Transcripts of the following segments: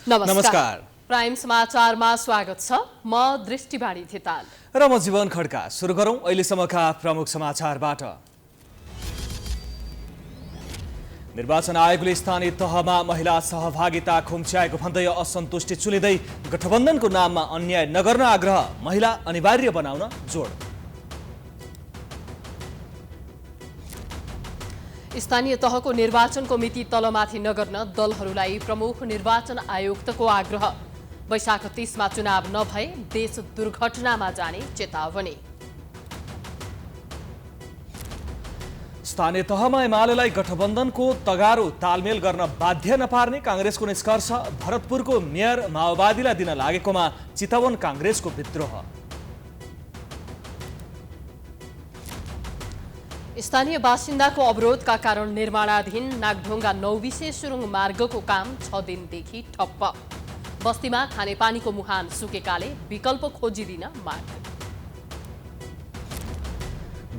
नमस्कार। प्राइम समाचारमा स्वागत छ। म दृष्टिबाणी थिताल र म जीवन खड्का। सुरु गरौं अहिलेसम्मका प्रमुख समाचारबाट। निर्वाचन आयोगले स्थानीय तहमा महिला सहभागिता खुम्च्याएको भन्दै असन्तुष्टि चुलिँदै गठबन्धनको नाममा अन्याय नगर्न आग्रह, महिला अनिवार्य बनाउन जोड। स्थानीय तहको निर्वाचनको मिति तलमाथि नगर्न दलहरूलाई प्रमुख निर्वाचन आयुक्तको आग्रह। वैशाख 30 मा चुनाव नभए देश दुर्घटनामा जाने चेतावनी। स्थानीय तहमा एमालेलाई गठबन्धनको तगारो तालमेल गर्न बाध्य नपार्ने कांग्रेसको निष्कर्ष, भरतपुरको मेयर माओवादीलाई दिन लागेकोमा चितवन कांग्रेसको विद्रोह। स्थानीय बासिन्दाको अवरोधका कारण निर्माणाधीन नागढुङ्गा नौबिसे सुरुङ मार्गको काम 6 दिनदेखि ठप्प। बस्तीमा खानेपानीको मुहान सुकेकाले विकल्प खोजिदिन माग।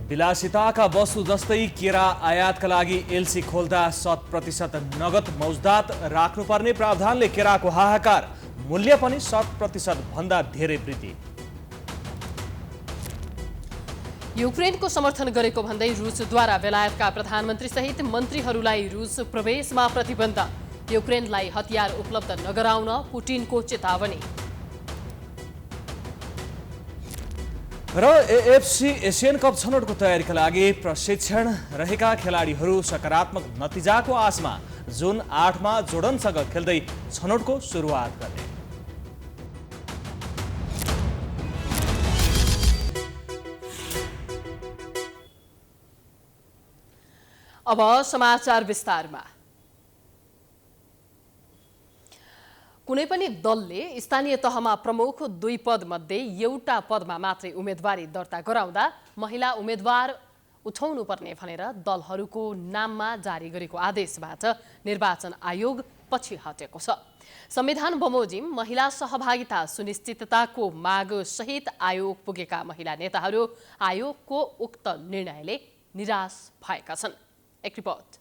विलासिताका वस्तु जस्तै केरा आयातका लागि एलसी खोल्दा 100% नगद मौजदात राख्नुपर्ने प्रावधानले केराको हाहाकार, मूल्य पनि 100% भन्दा धेरै वृद्धि। युक्रेनको समर्थन गरेको भन्दै रुसद्वारा बेलायतका प्रधानमन्त्री सहित मन्त्रीहरूलाई रुस प्रवेशमा प्रतिबन्ध। युक्रेनलाई हतियार उपलब्ध नगराउन पुटिनको चेतावनी। र एएफसी एसियन कप छनौटको तयारीका लागि प्रशिक्षण रहेका खेलाडीहरू सकारात्मक नतिजाको आशमा जुन 8 मा जोर्डनसँग खेल्दै छनौटको सुरुवात गर्ने। अब समाचार विस्तारमा। कुनै पनि दलले स्थानीय तहमा प्रमुख 2 पद मध्ये एउटा पदमा मात्रै उम्मेदवारी दर्ता गराउँदा महिला उम्मेदवार उठाउनुपर्ने भनेर दलहरूको नाममा जारी गरेको आदेशबाट निर्वाचन आयोग पछि हटेको छ। संविधान बमोजिम महिला सहभागिता सुनिश्चितताको माग सहित आयोग पुगेका महिला नेताहरू आयोगको उक्त निर्णयले निराश भएका छन्। एक रिपोर्ट।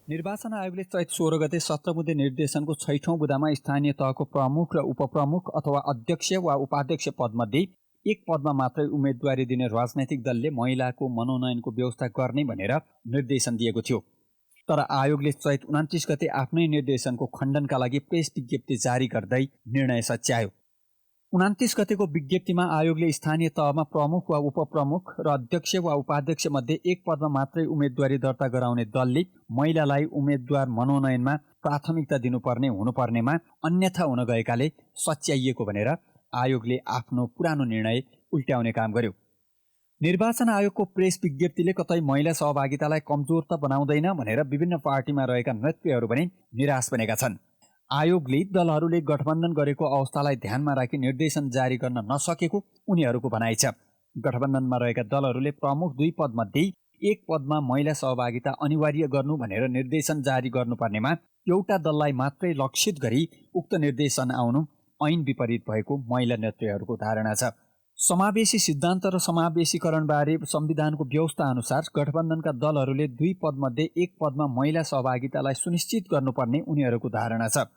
निर्वाचन आयोगले चैत 16 गते 17 बुँदे निर्देशनको 6औं बुँदामा स्थानीय तहको प्रमुख र उपप्रमुख अथवा अध्यक्ष वा उपाध्यक्ष पदमध्ये एक पदमा मात्रै उम्मेदवारी दिने राजनैतिक दलले महिलाको मनोनयनको व्यवस्था गर्ने भनेर निर्देशन दिएको थियो। तर आयोगले चैत 29 गते आफ्नै निर्देशनको खण्डनका लागि प्रेस विज्ञप्ति जारी गर्दै निर्णय सच्यायो। 29 गतेको विज्ञप्तिमा आयोगले स्थानीय तहमा प्रमुख वा उपप्रमुख र अध्यक्ष वा उपाध्यक्ष मध्ये एक पदमा मात्रै उम्मेदवारी दर्ता गराउने दलले महिलालाई उम्मेदवार मनोनयनमा प्राथमिकता दिनुपर्ने हुनुपर्नेमा अन्यथा हुन गएकाले सच्याइएको भनेर आयोगले आफ्नो पुरानो निर्णय उल्ट्याउने काम गर्यो। निर्वाचन आयोगको प्रेस विज्ञप्तिले कतै महिला सहभागितालाई कमजोर त बनाउँदैन भनेर विभिन्न पार्टीमा रहेका नेतृत्वहरू पनि निराश बनेका छन्। आयोगले दलहरूले गठबन्धन गरेको अवस्थालाई ध्यानमा राखी निर्देशन जारी गर्न नसकेको उनीहरूको भनाइ छ। गठबन्धनमा रहेका दलहरूले प्रमुख 2 पदमध्ये एक पदमा महिला सहभागिता अनिवार्य गर्नु भनेर निर्देशन जारी गर्नुपर्नेमा एउटा दललाई मात्रै लक्षित गरी उक्त निर्देशन आउनु ऐन विपरीत भएको महिला नेतृत्वहरूको धारणा छ। समावेशी सिद्धान्त र समावेशीकरणबारे संविधानको व्यवस्था अनुसार गठबन्धनका दलहरूले 2 पदमध्ये एक पदमा महिला सहभागितालाई सुनिश्चित गर्नुपर्ने उनीहरूको धारणा छ।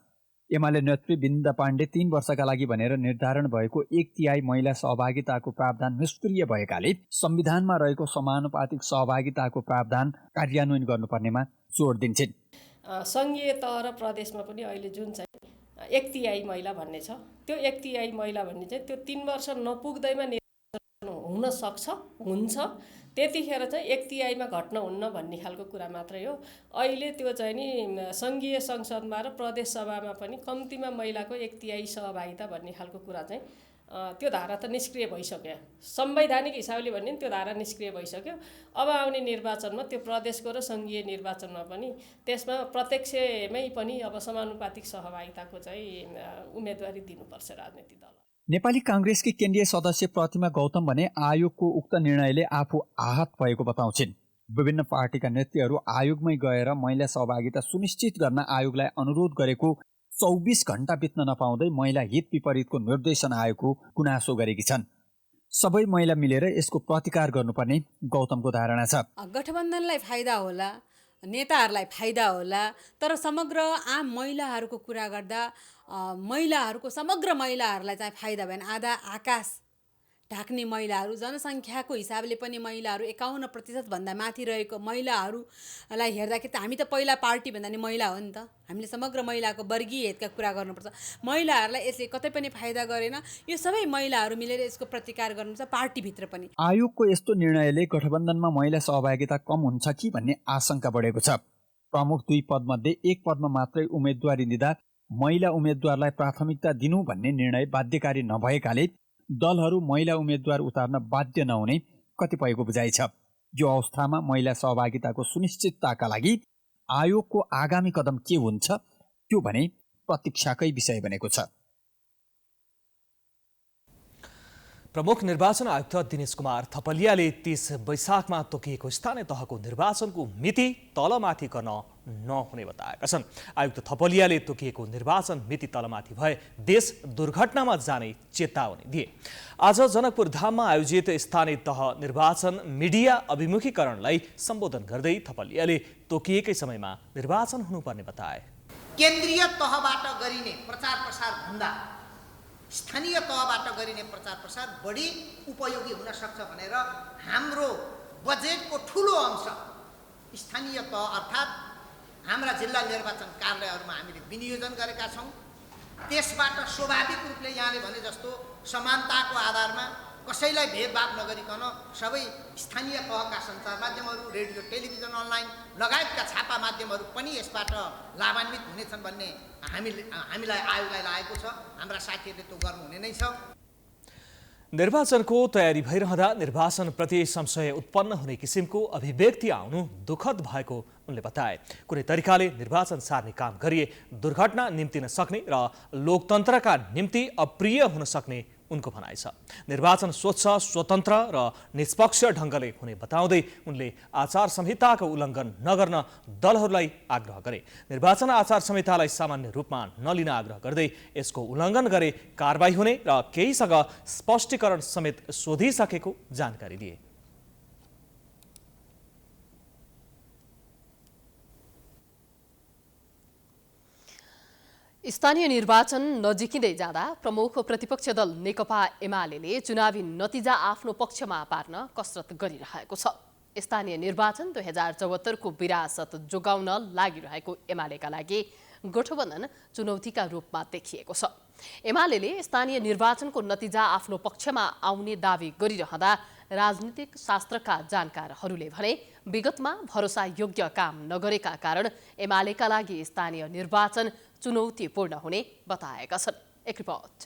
एमाले नेत्री बिन्दा पाण्डे 3 वर्षका लागि भनेर निर्धारण भएको 1/3 महिला सहभागिताको प्रावधान निष्क्रिय भएकाले संविधानमा रहेको समानुपातिक सहभागिताको प्रावधान कार्यान्वयन गर्नुपर्नेमा जोड दिन्छन्। संघीय तह र प्रदेशमा पनि अहिले जुन चाहिँ 1/3 महिला भन्ने छ, त्यो 1/3 महिला भन्ने चाहिँ त्यो 3 वर्ष नपुग्दैमा निर्वाचन हुन सक्छ, हुन्छ। त्यतिखेर चाहिँ 1/3 घट्न हुन्न भन्ने खालको कुरा मात्रै हो। अहिले त्यो चाहिँ नि संघीय संसदमा र प्रदेश सभामा पनि कम्तीमा महिलाको 1/3 सहभागिता भन्ने खालको कुरा चाहिँ त्यो धारा त निष्क्रिय भइसक्यो। संवैधानिक हिसाबले भने त्यो धारा निष्क्रिय भइसक्यो। अब आउने निर्वाचनमा त्यो प्रदेशको र संघीय निर्वाचनमा पनि त्यसमा प्रत्यक्षमै पनि अब समानुपातिक सहभागिताको चाहिँ उम्मेदवारी दिनुपर्छ राजनीतिक दल। नेपाली कांग्रेसकी केन्द्रीय सदस्य प्रतिमा गौतम भने आयोगको उक्त निर्णयले आफू आहत भएको बताउँछिन्। विभिन्न पार्टीका नेतृत्वहरू आयोगमै गएर महिला सहभागिता सुनिश्चित गर्न आयोगलाई अनुरोध गरेको 24 घण्टा बित्न नपाउँदै महिला हित विपरीतको निर्देशन आएको गुनासो गरेकी छन्। सबै महिला मिलेर यसको प्रतिकार गर्नुपर्ने गौतमको धारणा छ। गठबन्धनलाई फाइदा होला नेताहरूलाई फाइदा होला, तर समग्र आम महिलाहरूको कुरा गर्दा महिलाहरूको समग्र महिलाहरूलाई चाहिँ फाइदा भएन। आधा आकाश ढाक्ने महिलाहरू, जनसङ्ख्याको हिसाबले पनि महिलाहरू 51% भन्दा माथि रहेको महिलाहरूलाई हेर्दाखेरि त हामी त पहिला पार्टी भन्दा नि महिला हो नि त। हामीले समग्र महिलाको वर्गीय हितका कुरा गर्नुपर्छ। महिलाहरूलाई यसले कतै पनि फाइदा गरेन। यो सबै महिलाहरू मिलेर यसको प्रतिकार गर्नुपर्छ, पार्टीभित्र पनि। आयोगको यस्तो निर्णयले गठबन्धनमा महिला सहभागिता कम हुन्छ कि भन्ने आशंका बढेको छ। प्रमुख 2 पदमध्ये 1 पदमा मात्रै उम्मेदवारी दिँदा महिला उम्मेदवारलाई प्राथमिकता दिनु भन्ने निर्णय बाध्यकारी नभएकाले दलहरू महिला उम्मेदवार उतार्न बाध्य नहुने कतिपयको बुझाइ छ। यो अवस्थामा महिला सहभागिताको सुनिश्चितताका लागि आयोगको आगामी कदम के हुन्छ त्यो भने प्रतीक्षाकै विषय बनेको छ। प्रमुख निर्वाचन आयुक्त दिनेश कुमार थपलियाले 30 वैशाखमा तोकिएको स्थानीय तहको निर्वाचनको मिति तलमाथि गर्न नहुने बताएका छन्। आयुक्त थपलियाले तोकिएको निर्वाचन मिति तलमाथि भए देश दुर्घटनामा जाने चेतावनी दिए। आज जनकपुर धाममा आयोजित स्थानीय तह निर्वाचन मिडिया अभिमुखीकरणलाई सम्बोधन गर्दै थपलियाले तोकिएकै समयमा निर्वाचन हुनुपर्ने बताए। केन्द्रीय तहबाट गरिने प्रचार प्रसार भन्दा स्थानीय तहबाट गरिने प्रचार प्रसार बढी उपयोगी हुन सक्छ भनेर हाम्रो बजेटको ठुलो अंश स्थानीय तह अर्थात् हाम्रा जिल्ला निर्वाचन कार्यालयहरूमा हामीले विनियोजन गरेका छौँ। त्यसबाट स्वाभाविक रूपले यहाँले भने जस्तो समानताको आधारमा कसैलाई भेदभाव नगरिकन सबै स्थानीय तहका सञ्चार माध्यमहरू, रेडियो, टेलिभिजन, अनलाइन लगायतका छापा माध्यमहरू पनि यसबाट लाभान्वित हुनेछन् भन्ने हामीलाई आयोगलाई लागेको छ। हाम्रा साथीहरूले त्यो गर्नुहुने नै छ। निर्वाचनको तयारी भइरहँदा निर्वाचनप्रति संशय उत्पन्न हुने किसिमको अभिव्यक्ति आउनु दुःखद भएको उनले बताए। कुनै तरिकाले निर्वाचन सार्ने काम गरिए दुर्घटना निम्तिन सक्ने र लोकतन्त्रका निम्ति अप्रिय हुन सक्ने उनको भनाइ छ। निर्वाचन स्वच्छ, स्वतन्त्र र निष्पक्ष ढङ्गले हुने बताउँदै उनले आचार संहिताको उल्लङ्घन नगर्न दलहरूलाई आग्रह गरे। निर्वाचन आचार संहितालाई सामान्य रूपमा नलिन आग्रह गर्दै यसको उल्लङ्घन गरे कारबाही हुने र केहीसँग स्पष्टीकरण समेत सोधिसकेको जानकारी दिए। स्थानीय निर्वाचन नजिकिँदै जाँदा प्रमुख प्रतिपक्ष दल नेकपा एमालेले चुनावी नतिजा आफ्नो पक्षमा पार्न कसरत गरिरहेको छ। स्थानीय निर्वाचन 2074 को विरासत जोगाउन लागिरहेको एमालेका लागि गठबन्धन चुनौतीका रूपमा देखिएको छ। एमालेले स्थानीय निर्वाचनको नतिजा आफ्नो पक्षमा आउने दावी गरिरहँदा राजनीतिक शास्त्रका जानकारहरूले भने विगतमा भरोसायोग्य काम नगरेका कारण एमालेका लागि स्थानीय निर्वाचन चुनौतीपूर्ण हुने बताएका छन्। एक रिपोर्ट।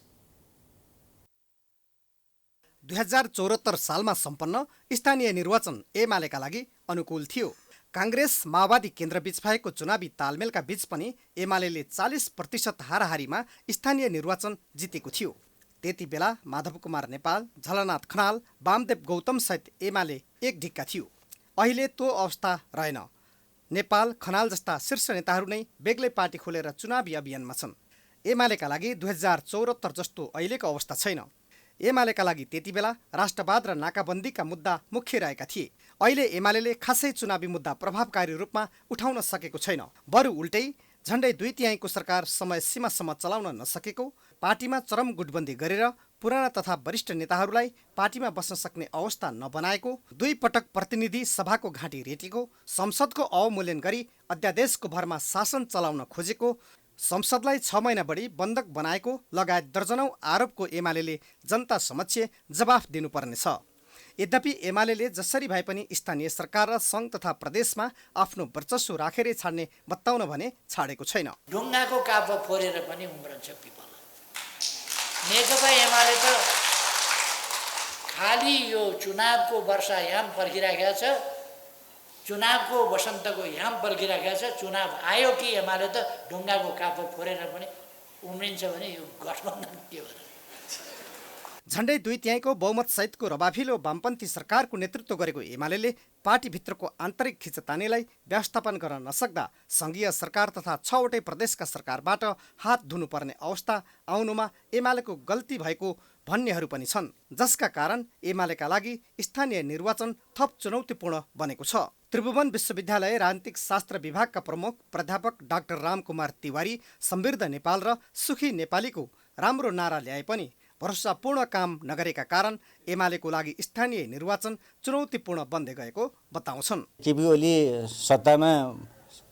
2074 सालमा सम्पन्न स्थानीय निर्वाचन एमालेका लागि अनुकूल थियो। कांग्रेस माओवादी केन्द्रबीच भएको चुनावी तालमेलका बीच पनि एमालेले 40% हाराहारीमा स्थानीय निर्वाचन जितेको थियो। त्यति बेला माधव कुमार नेपाल, झलनाथ खनाल, वामदेव गौतम सहित एमाले एक ढिक्का थियो। अहिले त्यो अवस्था रहेन। नेपाल, खनाल जस्ता शीर्ष नेताहरू नै बेग्लै पार्टी खोलेर चुनावी अभियानमा छन्। एमालेका लागि 2074 जस्तो अहिलेको अवस्था छैन। एमालेका लागि त्यति बेला राष्ट्रवाद र नाकाबन्दीका मुद्दा मुख्य रहेका थिए। अहिले एमालेले खासै चुनावी मुद्दा प्रभावकारी रूपमा उठाउन सकेको छैन। बरु उल्टै झण्डै 2/3 सरकार समय सीमासम्म चलाउन नसकेको, पार्टीमा चरम गुटबन्दी गरेर पुराना तथा वरिष्ठ नेताहरूलाई पार्टीमा बस्न सक्ने अवस्था नबनाएको, 2 पटक प्रतिनिधि सभाको घाँटी रेटेको, संसदको अवमूल्यन गरी अध्यादेशको भरमा शासन चलाउन खोजेको, संसदलाई 6 महिना बढी बन्धक बनाएको लगायत दर्जनौं आरोपको एमालेले जनता समक्ष जवाफ दिनुपर्नेछ। यद्यपि एमालेले जसरी भए पनि स्थानीय सरकार र सङ्घ तथा प्रदेशमा आफ्नो वर्चस्व राखेरै छाड्ने बताउन भने छाडेको छैन। ढुङ्गाको काप्पा फोरेर पनि उम्रन्छ पिपल। नेकपा एमाले त खालि यो चुनावको वर्षायाम पर्खिराखेको छ, चुनावको वसन्तको याम पर्खिराखेको छ। चुनाव आयो कि एमाले त ढुङ्गाको काप्पा फोरेर पनि उम्रिन्छ भने यो गठबन्धन के हो? झण्डै 2/3 बहुमत सहितको रबाफिलो वामपन्थी सरकारको नेतृत्व गरेको एमालेले पार्टीभित्रको आन्तरिक खिचतानीलाई व्यवस्थापन गर्न नसक्दा सङ्घीय सरकार तथा 6वटै प्रदेशका सरकारबाट हात धुनुपर्ने अवस्था आउनुमा एमालेको गल्ती भएको भन्नेहरू पनि छन्, जसका कारण एमालेका लागि स्थानीय निर्वाचन थप चुनौतीपूर्ण बनेको छ। त्रिभुवन विश्वविद्यालय राजनीतिक शास्त्र विभागका प्रमुख प्राध्यापक डाक्टर रामकुमार तिवारी समृद्ध नेपाल र सुखी नेपालीको राम्रो नारा ल्याए पनि भरोसापूर्ण काम नगरेका कारण एमालेको लागि स्थानीय निर्वाचन चुनौतीपूर्ण बन्दै गएको बताउँछन्। केपी ओली सत्तामा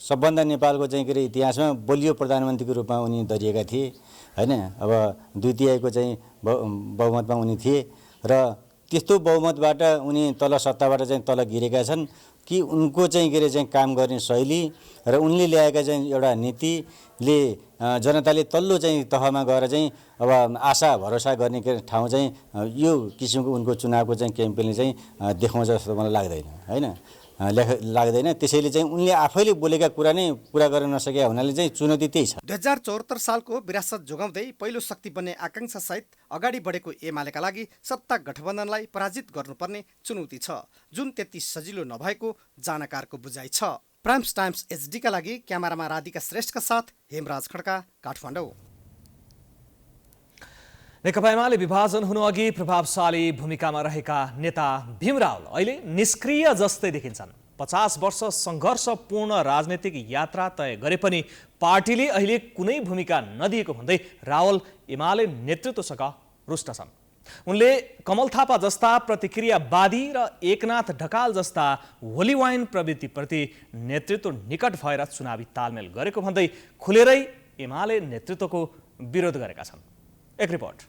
सबभन्दा नेपालको चाहिँ के अरे इतिहासमा बलियो प्रधानमन्त्रीको रूपमा उनी दरिएका थिए हैन। अब 2/3 चाहिँ बहुमतमा उनी थिए र त्यस्तो बहुमतबाट उनी तल सत्ताबाट चाहिँ तल गिरेका छन् कि उनको चाहिँ के अरे चाहिँ काम गर्ने शैली र उनले ल्याएका चाहिँ एउटा नीतिले जनताले तल्लो चाहिँ तहमा गएर चाहिँ अब आशा भरोसा गर्ने ठाउँ चाहिँ यो किसिमको उनको चुनावको चाहिँ क्याम्पेनले चाहिँ देखाउँछ जस्तो मलाई लाग्दैन हैन, लाग्दैन। त्यसैले चाहिँ उनले आफैले बोलेका कुरा नै पुरा गर्न नसकेका हुनाले चाहिँ चुनौती त्यही छ। 2074 सालको विरासत जोगाउँदै पहिलो शक्ति बन्ने आकांक्षा सहित अगाडि बढेको एमालेका लागि सत्ता गठबन्धनलाई पराजित गर्नुपर्ने चुनौती छ, जुन त्यति सजिलो नभएको जानकारको बुझाइ छ। प्राइम्स टाइम्स HD का लागि क्यामेरामा राधिका श्रेष्ठका साथ हेमराज खड्का, काठमाडौँ। नेकपा एमाले विभाजन हुनु अघि प्रभावशाली भूमिकामा रहेका नेता भीम रावल अहिले निष्क्रिय जस्तै देखिन्छन्। 50 वर्ष सङ्घर्षपूर्ण राजनैतिक यात्रा तय गरे पनि पार्टीले अहिले कुनै भूमिका नदिएको भन्दै रावल एमाले नेतृत्वसँग रुष्ट छन्। उनले कमल थापा जस्ता प्रतिक्रियावादी र एकनाथ ढकाल जस्ता होलीवाइन प्रवृत्तिप्रति नेतृत्व निकट भएर चुनावी तालमेल गरेको भन्दै खुलेरै एमाले नेतृत्वको विरोध गरेका छन्। एक रिपोर्ट।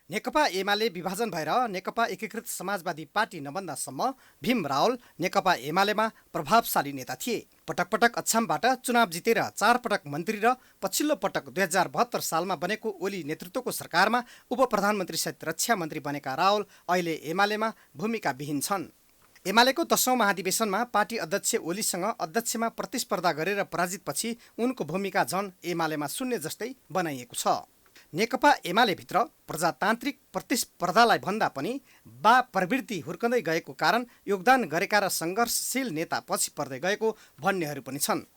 नेकपा एमाले विभाजन भएर नेकपा एकीकृत समाजवादी पार्टी नबन्दासम्म भीम रावल नेकपा एमालेमा प्रभावशाली नेता थिए। पटक पटक अछामबाट चुनाव जितेर 4 पटक मन्त्री र पछिल्लो पटक 2072 सालमा बनेको ओली नेतृत्वको सरकारमा उपप्रधानमन्त्री सहित रक्षा मन्त्री बनेका रावल अहिले एमालेमा भूमिकाविहीन छन्। एमालेको 10औं महाधिवेशनमा पार्टी अध्यक्ष ओलीसँग अध्यक्षमा प्रतिस्पर्धा गरेर पराजितपछि उनको भूमिका झन एमालेमा शून्य जस्तै बनाइएको छ। नेकपा एमाले भित्र प्रजातान्त्रिक प्रतिस्पर्धालाई भन्दा पनि बा प्रवृत्ति हुर्कँदै गएको कारण योगदान गरेका र सङ्घर्षशील नेता पछि पर्दै गएको भन्नेहरू पनि छन्।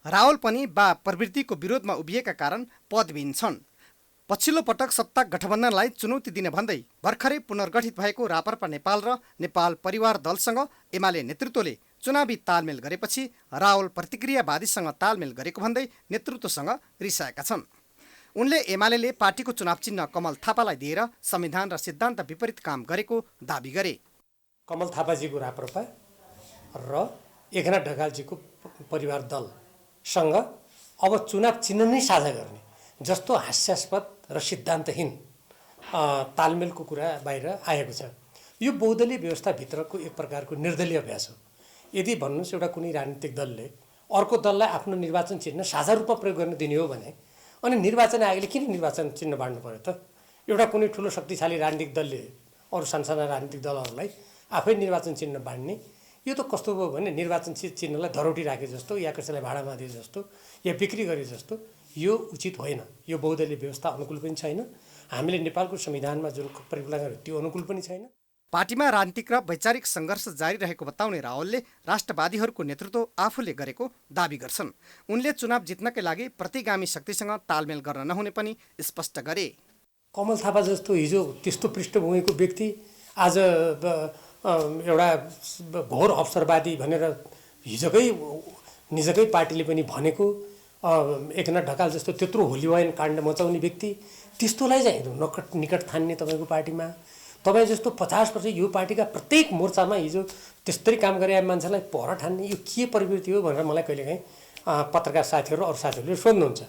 रावल पनि बा प्रवृत्तिको विरोधमा उभिएका कारण पदविहीन छन्। पछिल्लो पटक सत्ता गठबन्धनलाई चुनौती दिने भन्दै भर्खरै पुनर्गठित भएको रापरपा नेपाल र नेपाल परिवार दलसँग एमाले नेतृत्वले चुनावी तालमेल गरेपछि रावल प्रतिक्रियावादीसँग तालमेल गरेको भन्दै नेतृत्वसँग रिसाएका छन्। उनले एमाले पार्टीको चुनाव चिन्ह कमल थापालाई दिएर संविधान र सिद्धान्त विपरीत काम गरेको दाबी गरे। कमल थापाजीको राप्रपा र एकनाथ ढकालजीको परिवार दलसँग अब चुनाव चिन्ह नै साझा गर्ने जस्तो हास्यास्पद र सिद्धान्तहीन तालमेलको कुरा बाहिर आएको छ। यो बहुदलीय व्यवस्थाभित्रको एक प्रकारको निर्दलीय अभ्यास हो। यदि भन्नुहोस् एउटा कुनै राजनीतिक दलले अर्को दललाई आफ्नो निर्वाचन चिन्ह साझा रूपमा प्रयोग गर्न दिने हो भने अनि निर्वाचन आयोगले किन निर्वाचन चिन्ह बाँड्नु पर्यो त? एउटा कुनै ठुलो शक्तिशाली राजनीतिक दलले अरू सानसाना राजनीतिक दलहरूलाई आफै निर्वाचन चिन्ह बाँड्ने, यो त कस्तो भयो भने निर्वाचन चिन्हलाई धरोटी राखे जस्तो या कसैलाई भाडामा दिए जस्तो या बिक्री गरे जस्तो। यो उचित होइन। यो बहुदलीय व्यवस्था अनुकूल पनि छैन। हामीले नेपालको संविधानमा जुन परिकल्पना गर्यो त्यो अनुकूल पनि छैन। पार्टीमा राजनीतिक र वैचारिक सङ्घर्ष जारी रहेको बताउने रावलले राष्ट्रवादीहरूको नेतृत्व आफूले गरेको दाबी गर्छन्। उनले चुनाव जित्नकै लागि प्रतिगामी शक्तिसँग तालमेल गर्न नहुने पनि स्पष्ट गरे। कमल थापा जस्तो हिजो त्यस्तो पृष्ठभूमिको व्यक्ति आज एउटा घोर अवसरवादी भनेर निजकै पार्टीले पनि भनेको, एकनाथ ढकाल जस्तो त्यत्रो होलीवाइन काण्ड मचाउने व्यक्ति त्यस्तोलाई चाहिँ निकट ठान्ने तपाईँको पार्टीमा, तपाईँ जस्तो 50 वर्ष यो पार्टीका प्रत्येक मोर्चामा हिजो त्यस्तै काम गरे मान्छेलाई पर ठान्ने, यो के प्रवृत्ति हो भनेर मलाई कहिलेकाहीँ पत्रकार साथीहरू र अरू साथीहरूले सोध्नुहुन्छ।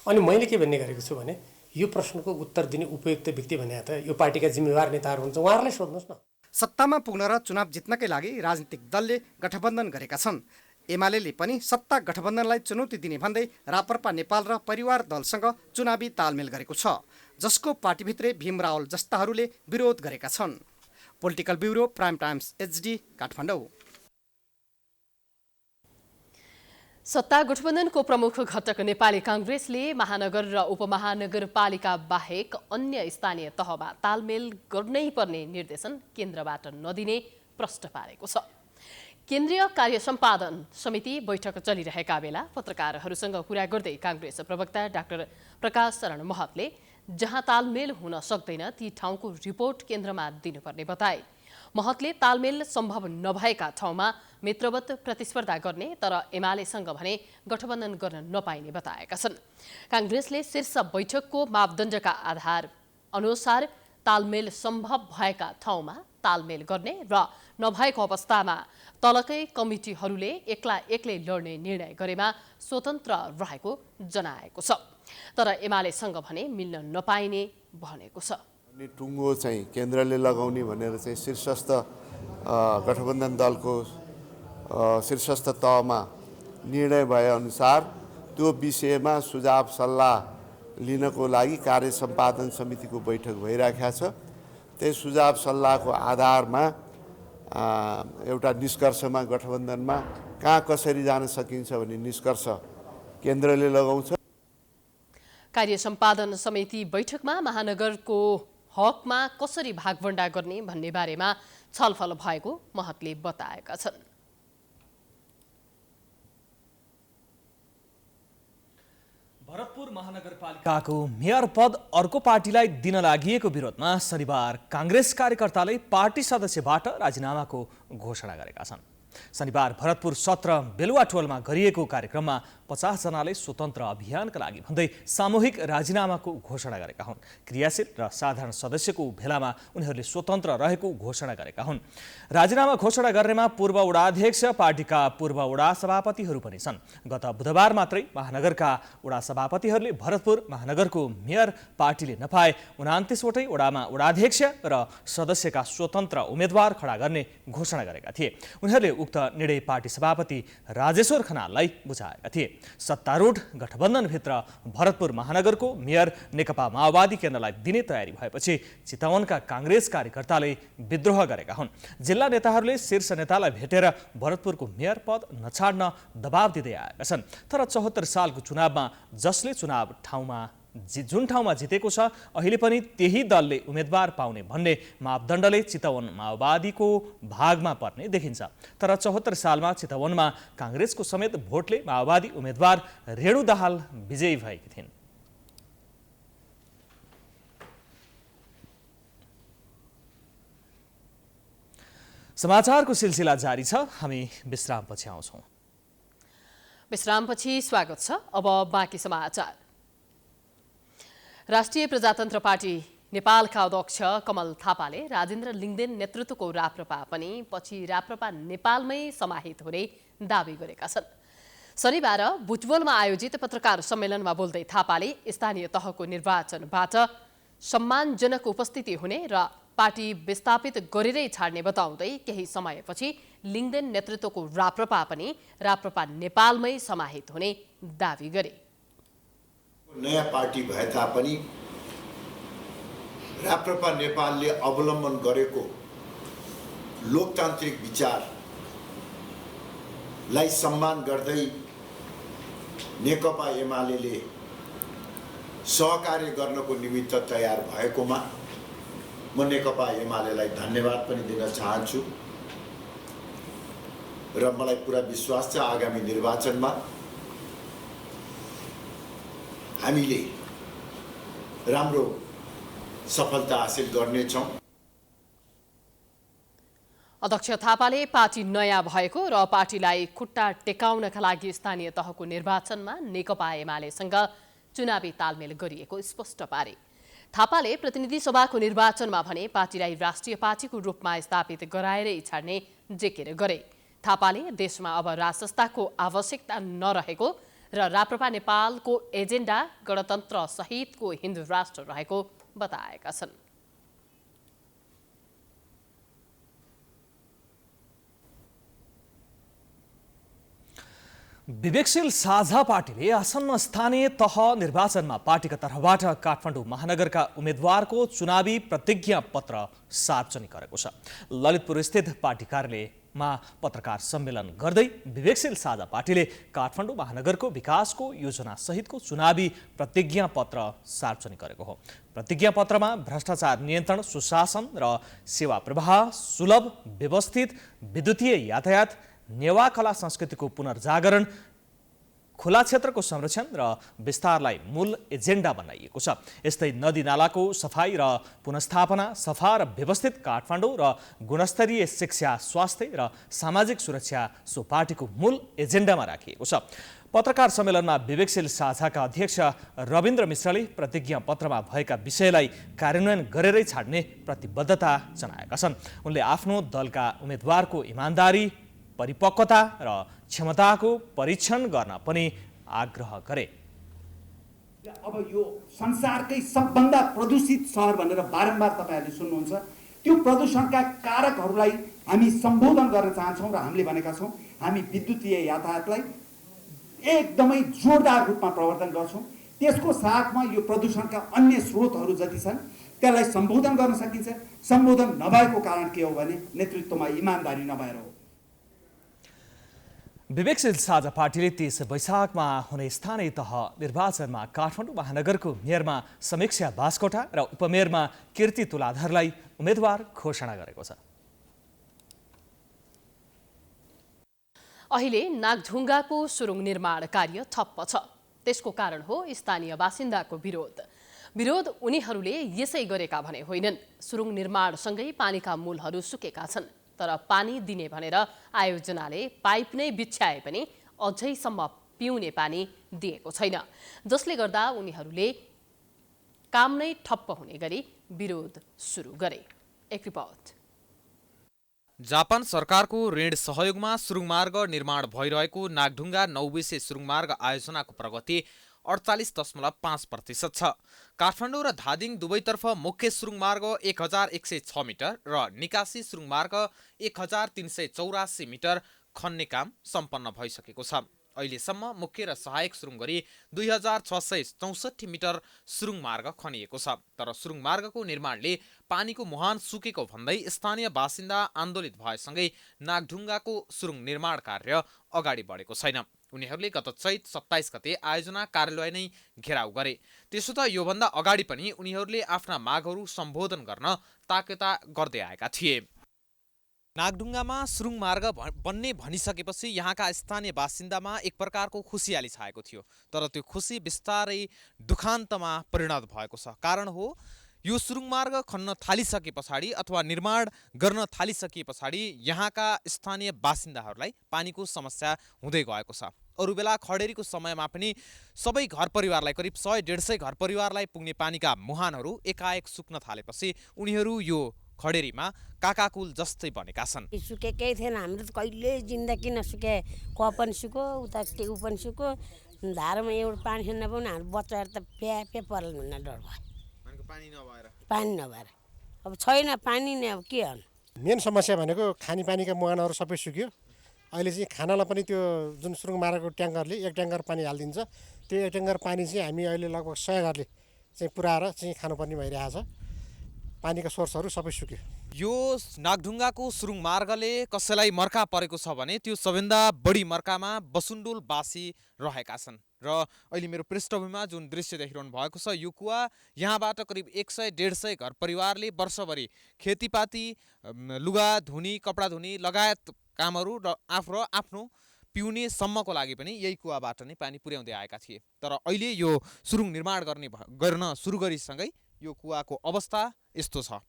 अनि मैले के भन्ने गरेको छु भने यो प्रश्नको उत्तर दिने उपयुक्त व्यक्ति भने त यो पार्टीका जिम्मेवार नेताहरू हुन्छ, उहाँहरूलाई सोध्नुहोस् न। सत्तामा पुग्न र चुनाव जित्नकै लागि राजनीतिक दलले गठबन्धन गरेका छन्। एमाले पनि सत्ता गठबन्धनलाई चुनौती दिने भन्दै रापरपा नेपाल र परिवार दलसँग चुनावी तालमेल गरेको छ, जसको पार्टीभित्रै भीम रावल जस्ताहरूले विरोध गरेका छन्। Political bureau, prime times HD, Kathmandu. सत्ता गठबन्धनको प्रमुख घटक नेपाली काङ्ग्रेसले महानगर र उपमहानगरपालिका बाहेक अन्य स्थानीय तहमा तालमेल गर्नै पर्ने निर्देशन केन्द्रबाट नदिने प्रश्न पारेको छ। केन्द्रीय कार्य सम्पादन समिति बैठक चलिरहेका बेला पत्रकारहरूसँग कुरा गर्दै काङ्ग्रेस प्रवक्ता डाक्टर प्रकाश शरण महतले जहाँ तालमेल हुन सक्दैन ती ठाउँको रिपोर्ट केन्द्रमा दिनुपर्ने बताए। महतले तालमेल सम्भव नभएका ठाउँमा मित्रवत प्रतिस्पर्धा गर्ने तर एमालेसँग भने गठबन्धन गर्न नपाइने बताएका छन्। काङ्ग्रेसले शीर्ष बैठकको मापदण्डका आधार अनुसार तालमेल सम्भव भएका ठाउँमा तालमेल गर्ने र नभएको अवस्थामा तलकै कमिटीहरूले एक्लै लड्ने निर्णय गरेमा स्वतन्त्र रहेको जनाएको छ। तर एमालेसँग भने मिल्न नपाइने भनेको छ। टुङ्गो चाहिँ केन्द्रले लगाउने भनेर चाहिँ शीर्षस्थ गठबन्धन दलको शीर्षस्थ तहमा निर्णय भएअनुसार त्यो विषयमा सुझाव सल्लाह लिनको लागि कार्य सम्पादन समितिको बैठक भइराखेको छ। त्यही सुझाव सल्लाहको आधारमा एउटा निष्कर्षमा गठबन्धनमा कहाँ कसरी जान सकिन्छ भन्ने निष्कर्ष केन्द्रले लगाउँछ। कार्य सम्पादन समिति बैठकमा महानगरको हकमा कसरी भागभण्डा गर्ने भन्ने बारेमा छलफल भएको महतले बताएका छन्। भरतपुर महानगरपालिकाको मेयर पद अर्को पार्टीलाई दिन लागिएको विरोधमा शनिबार काङ्ग्रेस कार्यकर्ताले पार्टी सदस्यबाट राजीनामाको घोषणा गरेका छन्। शनिबार भरतपुर सत्र बेलुवाटोलमा गरिएको कार्यक्रममा 50 जनाले स्वतन्त्र अभियानका लागि भन्दै सामूहिक राजीनामाको घोषणा गरेका हुन्। क्रियाशील र साधारण सदस्यको भेलामा उनीहरूले स्वतन्त्र रहेको घोषणा गरेका हुन्। राजीनामा घोषणा गर्नेमा पूर्व वडाध्यक्ष पार्टीका पूर्व वडा सभापतिहरू पनि छन्। गत बुधबार मात्रै महानगरका वडा सभापतिहरूले भरतपुर महानगरको मेयर पार्टीले नपाए 29 वटै वडामा वडाध्यक्ष र सदस्यका स्वतन्त्र उम्मेद्वार खडा गर्ने घोषणा गरेका थिए। उनीहरूले उक्त निर्णय पार्टी सभापति राजेश्वर खनाललाई बुझाएका थिए। सत्तारूढ गठबन्धनभित्र भरतपुर महानगरको मेयर नेकपा माओवादी केन्द्रलाई दिने तयारी भएपछि चितवनका काङ्ग्रेस कार्यकर्ताले विद्रोह गरेका हुन्। जिल्ला नेताहरूले शीर्ष नेतालाई भेटेर भरतपुरको मेयर पद नछाड्न दबाब दिँदै आएका छन्। तर 74 सालको चुनावमा जसले जुन ठाउँमा जितेको छ अहिले पनि त्यही दलले उम्मेद्वार पाउने भन्ने मापदण्डले चितवन माओवादीको भागमा पर्ने देखिन्छ। तर 74 सालमा चितवनमा काङ्ग्रेसको समेत भोटले माओवादी उम्मेद्वार रेणु दाहाल विजयी भएकी थिइन्। समाचारको सिलसिला जारी छ। हामी विश्रामपछि आउँछौँ। विश्रामपछि स्वागत छ। अब बाँकी समाचार। राष्ट्रिय प्रजातन्त्र पार्टी नेपालका अध्यक्ष कमल थापाले राजेन्द्र लिङ्गदेन नेतृत्वको राप्रपा पनि पछि राप्रपा नेपालमै समाहित हुने दावी गरेका छन्। शनिबार बुटवलमा आयोजित पत्रकार सम्मेलनमा बोल्दै थापाले स्थानीय तहको निर्वाचनबाट सम्मानजनक उपस्थिति हुने र पार्टी विस्थापित गरेरै छाड्ने बताउँदै केही समयपछि लिङ्गदेन नेतृत्वको राप्रपा पनि राप्रपा नेपालमै समाहित हुने दावी गरे। नयाँ पार्टी भए तापनि राप्रपा नेपालले अवलम्बन गरेको लोकतान्त्रिक विचारलाई सम्मान गर्दै नेकपा एमाले सहकार्य गर्नको निमित्त तयार भएकोमा म नेकपा एमालेलाई धन्यवाद पनि दिन चाहन्छु र मलाई पुरा विश्वास छ आगामी निर्वाचनमा हामीले राम्रो सफलता हासिल गर्नेछौँ। अध्यक्ष थापाले पार्टी नयाँ भएको र पार्टीलाई खुट्टा टेकाउनका लागि स्थानीय तहको निर्वाचनमा नेकपा एमालेसँग चुनावी तालमेल गरिएको स्पष्ट पारे। थापाले प्रतिनिधि सभाको निर्वाचनमा भने पार्टीलाई राष्ट्रिय पार्टीको रूपमा स्थापित गराएरै छाड्ने जेकेर गरे। थापाले देशमा अब राजसंस्थाको आवश्यकता नरहेको र राप्रपा नेपालको एजेन्डा गणतन्त्र सहितको हिन्दू राष्ट्र रहेको बताएका छन्। विवेकशील साझा पार्टीले आसन्न स्थानीय तह निर्वाचनमा पार्टीका तर्फबाट काठमाडौँ महानगरका उम्मेद्वारको चुनावी प्रतिज्ञा पत्र सार्वजनिक गरेको छ। ललितपुर स्थित पार्टी कार्यालयमा पत्रकार सम्मेलन गर्दै विवेकशील साझा पार्टीले काठमाडौँ महानगरको विकासको योजना सहितको चुनावी प्रतिज्ञा पत्र सार्वजनिक गरेको हो। प्रतिज्ञा पत्रमा भ्रष्टाचार नियन्त्रण, सुशासन र सेवा प्रवाह, सुलभ व्यवस्थित विद्युतीय यातायात, नेवा कला संस्कृतिको पुनर्जागरण, खुला क्षेत्रको संरक्षण र विस्तारलाई मूल एजेन्डा बनाइएको छ। यस्तै नदीनालाको सफाई र पुनर्स्थापना, सफा र व्यवस्थित काठमाडौँ र गुणस्तरीय शिक्षा, स्वास्थ्य र सामाजिक सुरक्षा सो पार्टीको मूल एजेन्डामा राखिएको छ। पत्रकार सम्मेलनमा विवेकशील साझाका अध्यक्ष रविन्द्र मिश्रले प्रतिज्ञा पत्रमा भएका विषयलाई कार्यान्वयन गरेरै छाड्ने प्रतिबद्धता जनाएका छन्। उनले आफ्नो दलका उम्मेदवारको इमान्दारी, परिपक्वता र क्षमताको परीक्षण गर्न पनि आग्रह गरे। अब यो संसारकै सबभन्दा प्रदूषित सहर भनेर बारम्बार तपाईहरूले सुन्नुहुन्छ। त्यो प्रदूषणका कारकहरूलाई हामी सम्बोधन गर्न चाहन्छौँ र हामीले भनेका छौँ हामी विद्युतीय यातायातलाई एकदमै जोरदार रूपमा प्रवर्तन गर्छौँ। त्यसको साथमा यो प्रदूषणका अन्य स्रोतहरू जति छन् त्यसलाई सम्बोधन गर्न सकिन्छ। सम्बोधन नभएको कारण के हो भने नेतृत्वमा इमान्दारी नभएर हो। विवेकशील साझा पार्टीले 30 वैशाखमा हुने स्थानीय तह निर्वाचनमा काठमाडौँ महानगरको मेयरमा समीक्षा बास्कोटा र उपमेयरमा कीर्ति तुलाधरलाई उम्मेदवार घोषणा गरेको छ। अहिले नागढुङ्गाको सुरुङ निर्माण कार्य ठप्प छ। त्यसको कारण हो स्थानीय बासिन्दाको विरोध उनीहरूले यसै गरेका भने होइनन्। सुरुङ निर्माणसँगै पानीका मूलहरू सुकेका छन्, तर पानी दिने भनेर आयोजनाले पाइप नै बिछ्याए पनि अझैसम्म पिउने पानी दिएको छैन, जसले गर्दा उनीहरूले काम नै ठप्प हुने गरी विरोध सुरु गरे। एक रिपोर्ट। जापान सरकारको ऋण सहयोगमा सुरुङमार्ग निर्माण भइरहेको नागढुङ्गा 9 विषे सुरुङमार्ग आयोजनाको प्रगति 48.5% छ। काठमाडौँ र धादिङ दुवैतर्फ मुख्य सुरुङमार्ग 1106 मिटर र निकासी सुरुङमार्ग 1384 मिटर खन्ने काम सम्पन्न भइसकेको छ। अहिलेसम्म मुख्य र सहायक सुरुङ गरी 2664 मिटर सुरुङमार्ग खनिएको छ। तर सुरुङमार्गको निर्माणले पानीको मुहान सुकेको भन्दै स्थानीय बासिन्दा आन्दोलित भएसँगै नागढुङ्गाको सुरुङ निर्माण कार्य अगाडि बढेको छैन। उनीहरूले गत चैत 27 गते आयोजना कार्यालय नै घेराउ गरे। त्यसो त योभन्दा अगाडि पनि उनीहरूले आफ्ना मागहरू सम्बोधन गर्न ताकेता गर्दै आएका थिए। नागढुङ्गामा सुरुङ मार्ग बन्ने भनिसकेपछि यहाँका स्थानीय बासिन्दामा एक प्रकारको खुसियाली छाएको थियो, तर त्यो खुसी बिस्तारै दुखान्तमा परिणत भएको छ। कारण हो यो सुरुङ मार्ग खन्न थालिसके पछाडि अथवा निर्माण गर्न थालिसके पछाडि यहाँका स्थानीय बासिन्दाहरूलाई पानीको समस्या हुँदै गएको छ। अरू बेला खडेरीको समयमा पनि सबै घर परिवारलाई करिब 100-150 घर परिवारलाई पुग्ने पानीका मुहानहरू एकाएक सुक्न थालेपछि उनीहरू यो खडेरीमा काकाकुल जस्तै बनेका छन्। सुकेकै थिएन, हाम्रो त कहिले जिन्दगी नसुके, क पनि सुक्यो, उता टेउ पनि सुक्यो, धारामा एउटा पानी खेल्न पाउनु हाम्रो बच्चाहरू त प्या पर्ला भन्ने डर भयो। पानी नभएर अब छैन पानी नै, अब के गर्नु। मेन समस्या भनेको खानेपानीका मुहानहरू सबै सुक्यो। अहिले चाहिँ खानालाई पनि त्यो जुन सुरुङ मार्गको ट्याङ्करले एक ट्याङ्कर पानी हालिदिन्छ, त्यो एक ट्याङ्कर पानी चाहिँ हामी अहिले लगभग 100 घरले चाहिँ पुऱ्याएर चाहिँ खानुपर्ने भइरहेछ। पानीका सोर्सहरू सबै सुक्यो। यो नागढुङ्गाको सुरुङ मार्गले कसैलाई मर्का परेको छ भने त्यो सबैभन्दा बढी मर्कामा बसुन्डुलवासी रहेका छन्। र अहिले मेरो पृष्ठभूमिमा जुन दृश्य देखिरहनु भएको छ यो कुवा, यहाँबाट करिब 100-150 घर परिवारले वर्षभरि खेतीपाती, लुगा धुनी, कपडा धुनी लगायत कामहरू र आफ्नो पिउने सम्मको लागि पनि यही कुवाबाट नै पानी पुर्याउँदै आएका थिए। तर अहिले यो सुरुङ निर्माण गर्न सुरु गरिसँगै यो कुवाको अवस्था यस्तो छ।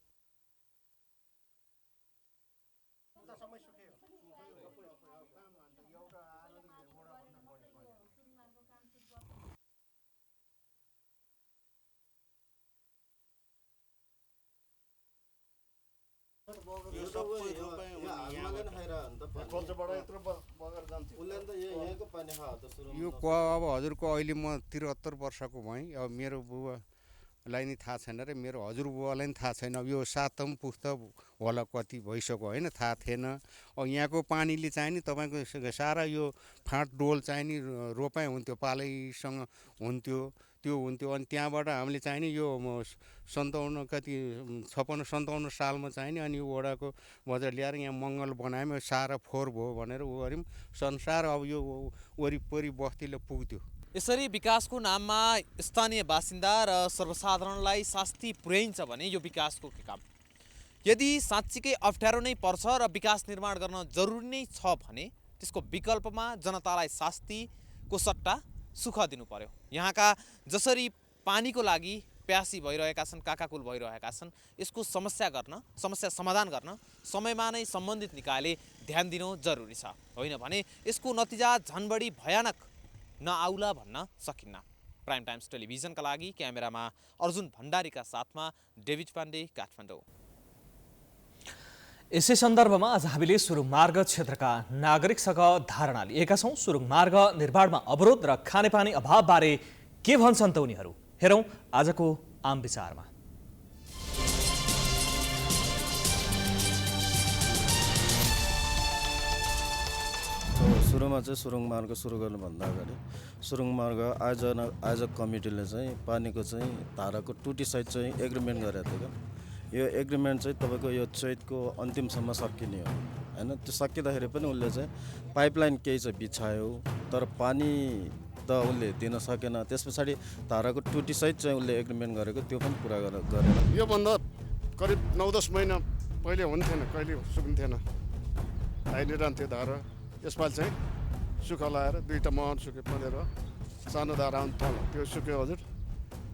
यो कुवा अब हजुरको अहिले म 73 वर्षको भएँ। अब मेरो बुबालाई नि थाहा छैन र मेरो हजुरबुबालाई नि थाहा छैन। अब यो 7औं पुस्ता होला कति भइसक्यो होइन, थाहा थिएन। अब यहाँको पानीले चाहिँ नि तपाईँको सारा यो फाँट डोल चाहिँ नि रोपाइ हुन्थ्यो, पालैसँग हुन्थ्यो, त्यो हुन्थ्यो। अनि त्यहाँबाट हामीले चाहिँ नि यो 57 सालमा चाहिँ नि अनि यो वडाको बजार ल्याएर यहाँ मङ्गल बनायौँ, सारा फोहोर भयो भनेर ऊ गऱ्यौँ। संसार अब यो वरिपरि बस्तीले पुग्थ्यो। यसरी विकासको नाममा स्थानीय बासिन्दा र सर्वसाधारणलाई शास्ति पुर्याइन्छ भने यो विकासको के काम? यदि साँच्चीकै अप्ठ्यारो नै पर्छ र विकास निर्माण गर्न जरुरी नै छ भने त्यसको विकल्पमा जनतालाई शास्ति सट्टा सुख दिनु पर्यो। यहाँका जसरी पानीको लागि प्यासी भइरहेका छन्, काकाकुल भइरहेका छन्, यसको समस्या समाधान गर्न समयमा नै सम्बन्धित निकायले ध्यान दिनु जरुरी छ। होइन भने यसको नतिजा झन बढी भयानक नआउला भन्न सकिन्न। प्राइम टाइम्स टेलिभिजनका लागि क्यामेरामा अर्जुन भण्डारीका साथमा डेभिड पाण्डे, काठमाडौँ। यसै सन्दर्भमा आज हामीले सुरुङमार्ग क्षेत्रका नागरिकसँग धारणा लिएका छौँ। सुरुङमार्ग निर्माणमा अवरोध र खानेपानी अभावबारे के भन्छन् त उनीहरू, हेरौँ आजको आम विचारमा। सुरुमा चाहिँ सुरुङ मार्ग सुरु गर्नुभन्दा अगाडि सुरुङ मार्ग आयोजक कमिटीले चाहिँ पानीको चाहिँ धाराको टुटीसहित चाहिँ एग्रिमेन्ट गरेको थियो। यो एग्रिमेन्ट चाहिँ तपाईँको यो चैतको अन्तिमसम्म सकिने हो होइन। त्यो सकिँदाखेरि पनि उसले चाहिँ पाइपलाइन केही चाहिँ बिछायो, तर पानी त उसले दिन सकेन। त्यस पछाडि धाराको टुटीसहित चाहिँ उसले एग्रिमेन्ट गरेको त्यो पनि पुरा गरेन। योभन्दा करिब 9-10 महिना पहिले हुन्थेन, कहिले सुकिन्थेन, आइरहन्थ्यो धारा। यसपालि चाहिँ सुख लाएर 2टा महन सुके परेर सानो धारा आउँथ्यो, त्यो सुक्यो हजुर।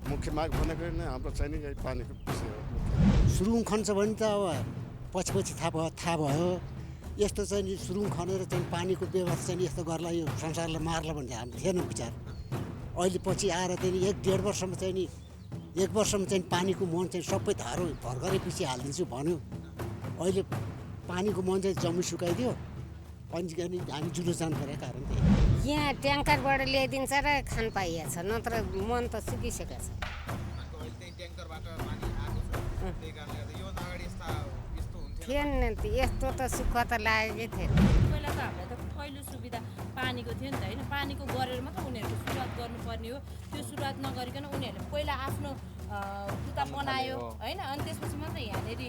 मुख्य माग भनेको नै हाम्रो चाहिँ नि यही पानीको विषय हो। सुरुङ खन्छ भने त अब पछि थाहा भयो यस्तो चाहिँ नि सुरुङ खनेर चाहिँ पानीको व्यवस्था चाहिँ यस्तो गर्ला, यो संसारलाई मार्ला भन्ने हाम्रो थिएन विचार। अहिले पछि आएर चाहिँ 1-1.5 वर्षमा चाहिँ नि 1 वर्षमा चाहिँ पानीको मुहान चाहिँ सबै धारो भर्खरै पछि हालिदिन्छु भन्यो। अहिले पानीको मुहान चाहिँ जम्मै सुकाइदियो, अनि हामी जुलुस जानु परेको कारण त्यही। यहाँ ट्याङ्करबाट ल्याइदिन्छ र खान पाइएको छ, नत्र मन त सुकिसकेको छ। थिएन यस्तो त सुख त लागेकै थिएन। पहिला त हामीलाई त पहिलो सुविधा पानीको थियो नि त होइन। पानीको गरेर मात्र उनीहरूको सुरुवात गर्नुपर्ने हो। त्यो सुरुवात नगरिकन उनीहरूले पहिला आफ्नो खुट्टा बनायो होइन, अनि त्यसपछि मात्रै यहाँनिर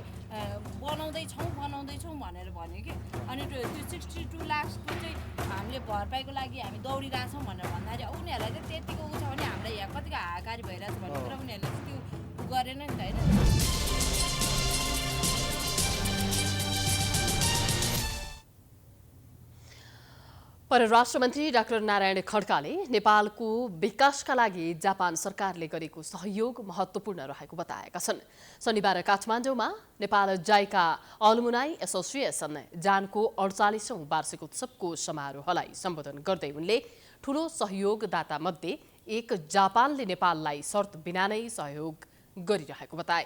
बनाउँदैछौँ भनेर भन्यो कि। अनि त्यो 62 लाखको चाहिँ हामीले भरपाईको लागि हामी दौडिरहेछौँ भनेर भन्दाखेरि उनीहरूलाई चाहिँ त्यतिको उ छ भने हामीलाई यहाँ कतिको हाहाकारी भइरहेछ भन्ने कुरा उनीहरूले त्यो गरेन नि त होइन। परराष्ट्र मन्त्री डाक्टर नारायण खड्काले नेपालको विकासका लागि जापान सरकारले गरेको सहयोग महत्त्वपूर्ण रहेको बताएका छन्। शनिबार काठमाडौँमा नेपाल जाइका अलुमुनाई एसोसिएसन जानको 48औं वार्षिक उत्सवको समारोहलाई सम्बोधन गर्दै उनले ठूलो सहयोगदाता मध्ये एक जापानले नेपाललाई शर्त बिना नै सहयोग गरिरहेको बताए।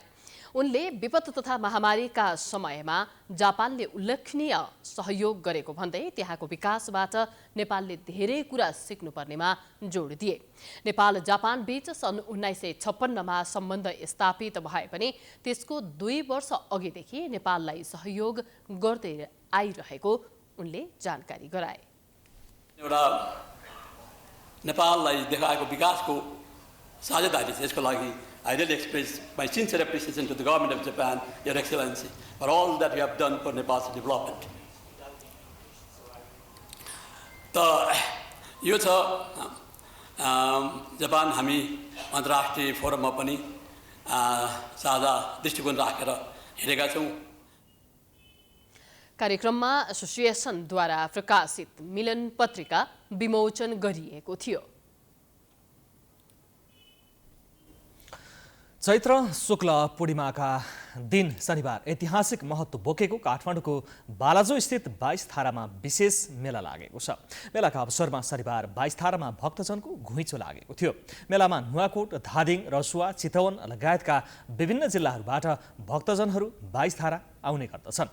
उनले विपद तथा महामारीका समयमा जापानले उल्लेखनीय सहयोग गरेको भन्दै त्यहाँको विकासबाट नेपालले धेरै कुरा सिक्नुपर्नेमा जोड दिए। नेपाल जापान बीच सन् 1956मा सम्बन्ध स्थापित भए पनि त्यसको 2 वर्ष अघिदेखि नेपाललाई सहयोग गर्दै आइरहेको उनले जानकारी गराए। एउटा नेपाललाई देखाएको विकासको साझेदारी छ। यसको लागि I really express my sincere appreciation to the government of Japan, Your Excellency, for all that you have done for Nepal's development. त यो छ जापान हामी अन्तर्राष्ट्रिय फोरममा पनि साझा दृष्टिकोण राखेर हिँडेका छौँ। कार्यक्रममा एसोसिएसनद्वारा प्रकाशित मिलन पत्रिका विमोचन गरिएको थियो। चैत्र शुक्ल पूर्णिमाका दिन शनिबार ऐतिहासिक महत्त्व बोकेको काठमाडौँको बालाजु स्थित 22 थारामा विशेष मेला लागेको छ। मेलाका अवसरमा शनिबार 22 थारामा भक्तजनको घुइँचो लागेको थियो। मेलामा नुवाकोट, धादिङ, रसुवा, चितवन लगायतका विभिन्न जिल्लाहरूबाट भक्तजनहरू 22 थारा आउने गर्दछन्।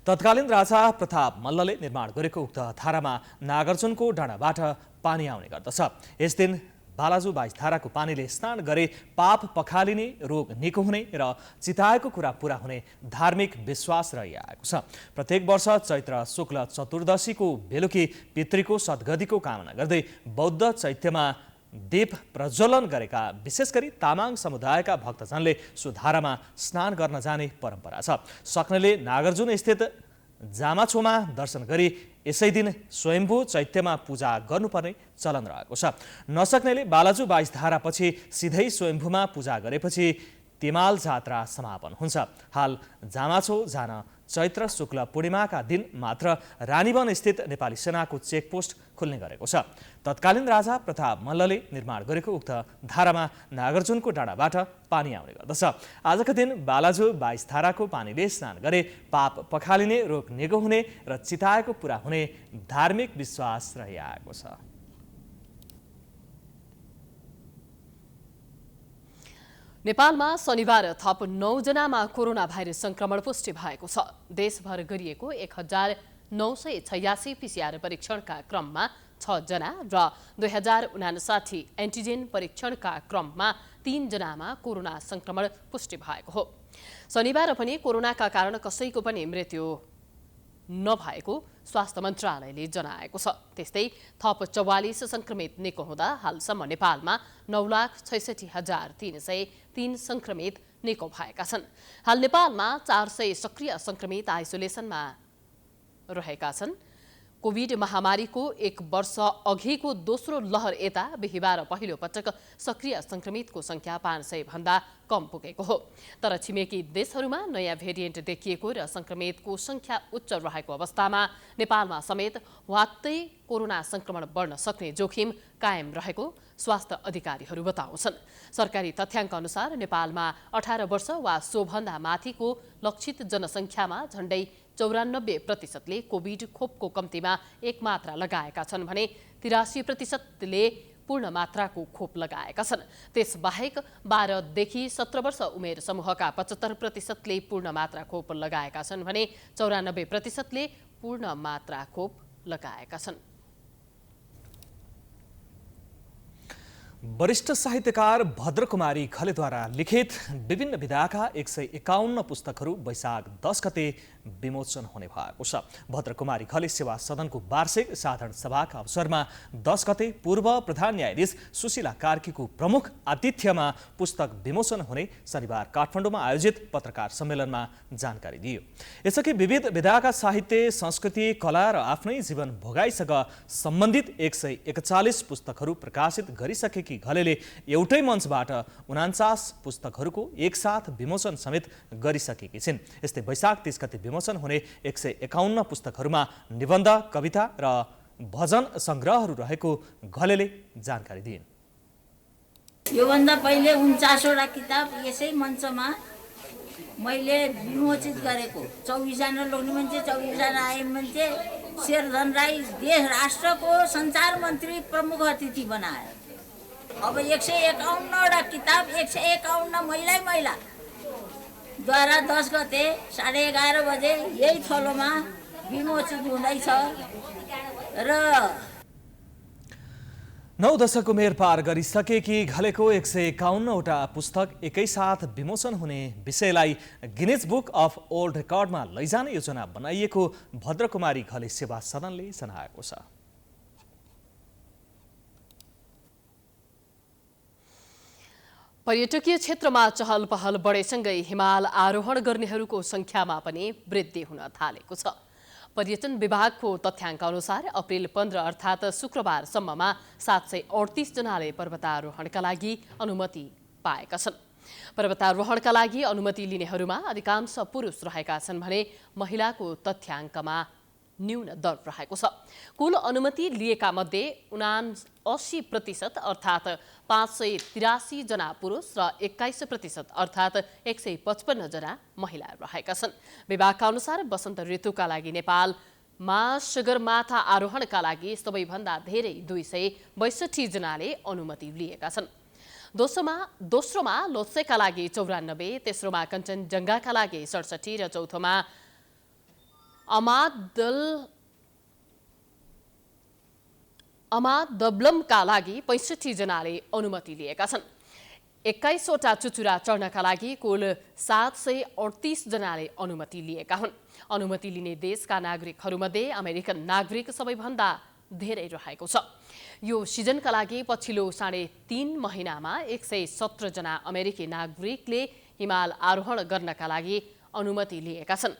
तत्कालीन राजा प्रताप मल्लले निर्माण गरेको उक्त थारामा नागार्जुनको डाँडाबाट पानी आउने गर्दछ। यस दिन बालाजु 22 थाराको पानीले स्नान गरे पाप पखालिने, रोग निको हुने र चिताएको कुरा पूरा हुने धार्मिक विश्वास रहिआएको छ। प्रत्येक वर्ष चैत्र शुक्ल चतुर्दशीको बेलुकी पितृको सद्गतिको कामना गर्दै बौद्ध चैत्यमा दीप प्रज्वलन गरेका विशेष गरी तामाङ समुदायका भक्तजनले सुधारामा स्नान गर्न जाने परम्परा छ। सक्नेले नागार्जुन स्थित जामाछोमा दर्शन गरी यसै दिन स्वयम्भू चैत्यमा पूजा गर्नुपर्ने चलन रहेको छ। नसक्नेले बालाजु 22 धारापछि सिधै स्वयम्भूमा पूजा गरेपछि तिमाल जात्रा समापन हुन्छ। हाल जामाछो जान चैत्र शुक्ल पूर्णिमाका दिन मात्र रानीवन स्थित नेपाली सेनाको चेकपोस्ट खुल्ने गरेको छ। तत्कालीन राजा प्रताप मल्लले निर्माण गरेको उक्त धारामा नागार्जुनको डाँडाबाट पानी आउने गर्दछ। आजका दिन बालाजु 22 धाराको पानीले स्नान गरे पाप पखालिने, रोग निगो हुने र चिताएको पूरा हुने धार्मिक विश्वास रहिआएको छ। नेपालमा शनिबार थप 9 जनामा कोरोना भाइरस संक्रमण पुष्टि भएको छ। देशभर गरिएको 1986 PCR परीक्षणका क्रममा 6 जना र 2059 एन्टिजेन परीक्षणका क्रममा 3 जनामा कोरोना संक्रमण पुष्टि भएको हो। शनिबार पनि कोरोनाका कारण कसैको पनि मृत्यु नभएको स्वास्थ्य मन्त्रालयले जनाएको छ। त्यस्तै थप 44 संक्रमित निको हुँदा हालसम्म नेपालमा 9,66,303 संक्रमित निको भएका छन्। हाल नेपालमा 400 सक्रिय संक्रमित आइसोलेसनमा रहेका छन्। कोभिड महामारीको 1 वर्ष अघिको दोस्रो लहर यता बिहिबार पहिलो पटक सक्रिय संक्रमितको संख्या 500 भन्दा कम पुगेको हो। तर छिमेकी देशहरूमा नयाँ भेरिएन्ट देखिएको र संक्रमितको संख्या उच्च रहेको अवस्थामा नेपालमा समेत वात्तै कोरोना संक्रमण बढ्न सक्ने जोखिम कायम रहेको स्वास्थ्य अधिकारीहरू बताउँछन्। सरकारी तथ्याङ्क अनुसार नेपालमा 18 वर्ष वा सोभन्दा माथिको लक्षित जनसङ्ख्यामा झण्डै 94%ले कोभिड खोपको कम्तीमा 1 मात्रा लगाएका छन् भने 83%ले पूर्ण मात्राको खोप लगाएका छन्। त्यसबाहेक 12 देखि 17 वर्ष उमेर समूहका 75%ले पूर्ण मात्रा खोप लगाएका छन् भने 94%ले पूर्ण मात्रा खोप लगाएका छन्। वरिष्ठ साहित्यकार भद्रकुमारी खलेद्वारा लिखित विभिन्न विधाका 151 पुस्तकहरू वैशाख 10 गते विमोचन हुने भएको छ। भद्रकुमारी खले सेवा सदनको वार्षिक साधारण सभाका अवसरमा 10 गते पूर्व प्रधान न्यायाधीश सुशीला कार्कीको प्रमुख आतिथ्यमा पुस्तक विमोचन हुने शनिबार काठमाडौँमा आयोजित पत्रकार सम्मेलनमा जानकारी दियो। यसअघि विविध विधाका साहित्य, संस्कृति, कला र आफ्नै जीवन भोगाइसँग सम्बन्धित 141 पुस्तकहरू प्रकाशित गरिसकेकी खलेले एउटै मञ्चबाट 49 पुस्तकहरूको एकसाथ विमोचन समेत गरिसकेकी छिन्। यस्तै वैशाख 30 गते विमोचन हुने 151 पुस्तकहरूमा निबन्ध, कविता र भजन सङ्ग्रहहरू रहेको घलेले जानकारी दिइन्। योभन्दा पहिले 49वटा किताब यसै मञ्चमा मैले विमोचित गरेको 24 जना लोग्ने मान्छे, 24 जना आए मान्छे, शेरधन राई देश राष्ट्रको सञ्चार मन्त्री प्रमुख अतिथि बनाए। अब 151वटा किताब 151 महिला द्वारा 10 गते 11:30 बजे यही थलोमा विमोचित हुँदैछ र 9 दशक उमेर पार गरिसकेकी घलेको 151वटा पुस्तक एकैसाथ विमोचन हुने विषयलाई गिनेज बुक अफ ओल्ड रेकर्डमा लैजाने योजना बनाइएको भद्रकुमारी घले सेवा सदनले जनाएको छ। पर्यटकीय क्षेत्रमा चहल पहल बढेसँगै हिमाल आरोहण गर्नेहरूको संख्यामा पनि वृद्धि हुन थालेको छ। पर्यटन विभागको तथ्याङ्क अनुसार अप्रिल 15 अर्थात् शुक्रबारसम्ममा 738 जनाले पर्वतारोहणका लागि अनुमति पाएका छन्। पर्वतारोहणका लागि अनुमति लिनेहरूमा अधिकांश पुरुष रहेका छन् भने महिलाको तथ्याङ्कमा न्यून दर रहेको छ। कुल अनुमति लिएका मध्ये 79% अर्थात् 583 जना पुरुष र 21% अर्थात् 155 जना महिला रहेका छन्। विभागका अनुसार वसन्त ऋतुका लागि नेपालमा सगरमाथा आरोहणका लागि सबैभन्दा धेरै 262 जनाले अनुमति लिएका छन्। दोस्रोमा लोत्सेका लागि 94, तेस्रोमा कञ्चनजङ्घाका लागि 67 र चौथोमा अमादब्लमका लागि 65 जनाले अनुमति लिएका छन्। 21वटा चुचुरा चढ्नका लागि कुल 738 जनाले अनुमति लिएका हुन्। अनुमति लिने देशका नागरिकहरूमध्ये अमेरिकन नागरिक सबैभन्दा धेरै रहेको छ। यो सिजनका लागि पछिल्लो 3.5 महिनामा 117 जना अमेरिकी नागरिकले हिमाल आरोहण गर्नका लागि अनुमति लिएका छन्,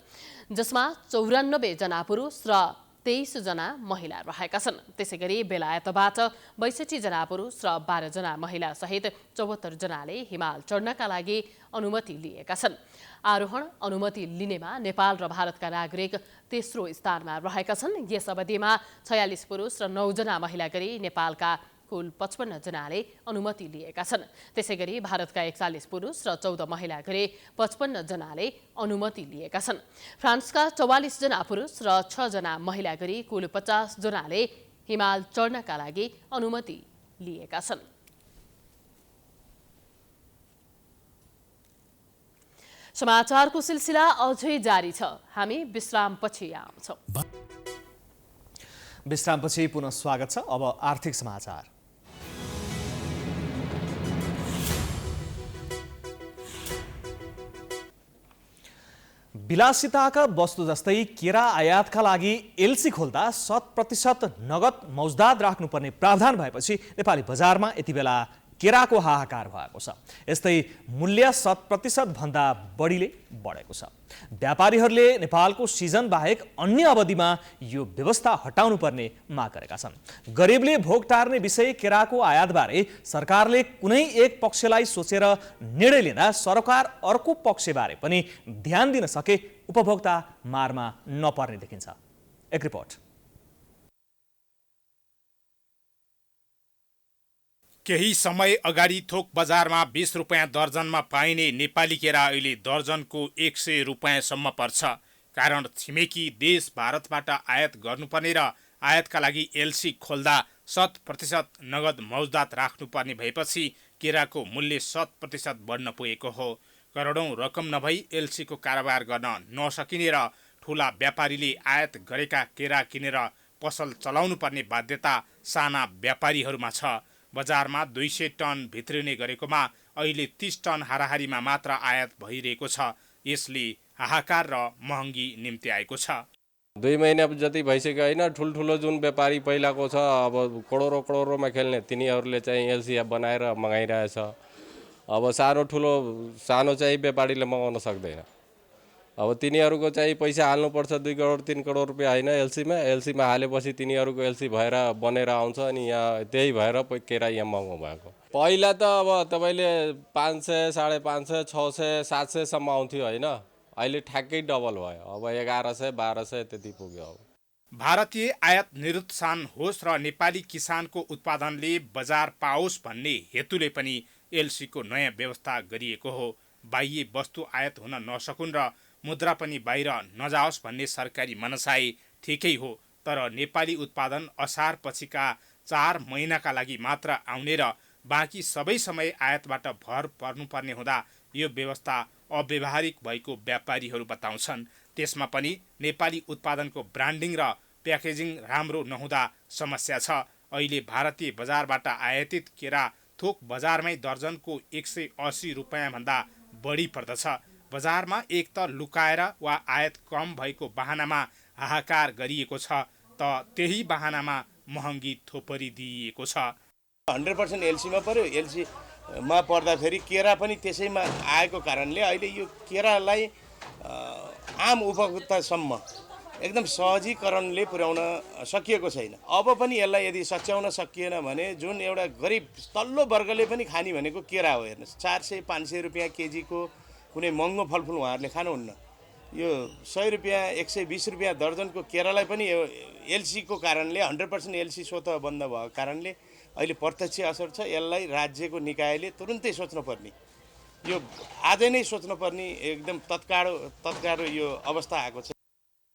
जसमा 94 जना पुरुष र 23 जना महिला रहेका छन्। त्यसैगरी बेलायतबाट 62 जना पुरुष र 12 जना महिला सहित 74 जनाले हिमाल चढ्नका लागि अनुमति लिएका छन्। आरोहण अनुमति लिनेमा नेपाल र भारतका नागरिक तेस्रो स्थानमा रहेका छन्। यस अवधिमा 46 पुरुष र 9 जना महिला गरी नेपालका कुल 55 जनाले अनुमति लिएका छन्। त्यसैगरी भारतका 41 पुरुष र 14 महिला गरी 55 जनाले अनुमति लिएका छन्। फ्रान्सका 44 जना पुरुष र 6 जना महिला गरी कुल 50 जनाले हिमाल चढ्नका लागि अनुमति लिएका छन्। समाचारको सिलसिला अझै जारी छ। हामी विश्रामपछि आउँछौँ। विश्रामपछि पुनः स्वागत छ। अब आर्थिक समाचार। विलासिताका वस्तु जस्तै केरा आयातका लागि एलसी खोल्दा 100% नगद मौजदात राख्नुपर्ने प्रावधान भएपछि नेपाली बजारमा यति बेला केराको हाहाकार भएको छ। यस्तै मूल्य 100% भन्दा बढीले बढेको छ। व्यापारीहरूले नेपालको सिजन बाहेक अन्य अवधिमा यो व्यवस्था हटाउनु पर्ने माग गरेका छन्। गरिबले भोग टार्ने विषय केराको आयातबारे सरकारले कुनै एक पक्षलाई सोचेर निर्णय लिँदा सरकार अर्को पक्षबारे पनि ध्यान दिन सके उपभोक्ता मारमा नपर्ने देखिन्छ। एक रिपोर्ट। केही समय अगाडि थोक बजारमा 20 रुपियाँ दर्जनमा पाइने नेपाली केरा अहिले दर्जनको 100 रुपियाँसम्म पर्छ। कारण छिमेकी देश भारतबाट आयात गर्नुपर्ने र आयातका लागि एलसी खोल्दा 100% नगद मौजदात राख्नुपर्ने भएपछि केराको मूल्य 100% बढ्न पुगेको हो। करोडौं रकम नभई एलसीको कारोबार गर्न नसकिने र ठूला व्यापारीले आयात गरेका केरा किनेर पसल चलाउनु पर्ने बाध्यता साना व्यापारीहरूमा छ। बजारमा 200 टन भित्रिने गरेकोमा अहिले 30 टन हाराहारीमा मात्र आयात भइरहेको छ। यसले हाहाकार र महँगी निम्ति आएको छ। 2 महिना जति भइसक्यो होइन। ठुल्ठुलो जुन व्यापारी पहिलाको छ, अब करोडौँमा खेल्ने, तिनीहरूले चाहिँ एलसी बनाएर मगाइरहेछ। अब सानो चाहिँ व्यापारीले मगाउन सक्दैन। अब तिनीहरूको चाहिँ पैसा हाल्नुपर्छ 2 करोड 3 करोड रुपियाँ होइन एलसीमा हालेपछि तिनीहरूको एलसी भएर बनेर आउँछ। अनि यहाँ त्यही भएर केरा यहाँ महँगो भएको। पहिला त अब तपाईँले 500, 550, 600, 700सम्म आउँथ्यो होइन। अहिले ठ्याक्कै डबल भयो। अब 1100, 1200 त्यति पुग्यो। अब भारतीय आयात निरुत्सान होस् र नेपाली किसानको उत्पादनले बजार पाओस् भन्ने हेतुले पनि एलसीको नयाँ व्यवस्था गरिएको हो। बाह्य वस्तु आयात हुन नसकुन् र मुद्रा पनि बाहिर नजाओस् भन्ने सरकारी मनसाई ठिकै हो। तर नेपाली उत्पादन असार पछिका 4 महिनाका लागि मात्र आउने र बाँकी सबै समय आयातबाट भर पर्नुपर्ने हुँदा यो व्यवस्था अव्यावहारिक भएको व्यापारीहरू बताउँछन्। त्यसमा पनि नेपाली उत्पादनको ब्रान्डिङ र प्याकेजिङ राम्रो नहुँदा समस्या छ। अहिले भारतीय बजारबाट आयातित केरा थोक बजारमै दर्जनको 180 रुपियाँ भन्दा बढी पर्दछ। बजारमा एक त लुकाएर वा आयात कम भएको बहानामा हाहाकार गरिएको छ, त त्यही बहानामा महँगी थोपरी दिइएको छ। 100% एलसीमा पर्यो। एलसीमा पर्दाखेरि केरा पनि त्यसैमा आएको कारणले अहिले यो केरालाई आम उपभोक्तासम्म एकदम सहजीकरणले पुर्याउन सकिएको छैन। अब पनि यसलाई यदि सच्याउन सकिएन भने जुन एउटा गरिब तल्लो वर्गले पनि खाने भनेको केरा हो। हेर्नुहोस् 400-500 रुपियाँ केजीको कुनै महँगो फलफुल उहाँहरूले खानुहुन्न। यो 100 रुपियाँ 120 रुपियाँ दर्जनको केरालाई पनि एलसीको कारणले 100% एलसी स्वतः बन्द भएको कारणले अहिले प्रत्यक्ष असर छ। यसलाई राज्यको निकायले तुरुन्तै सोच्नुपर्ने, यो आजै नै सोच्नुपर्ने एकदम तत्काल यो अवस्था आएको छ।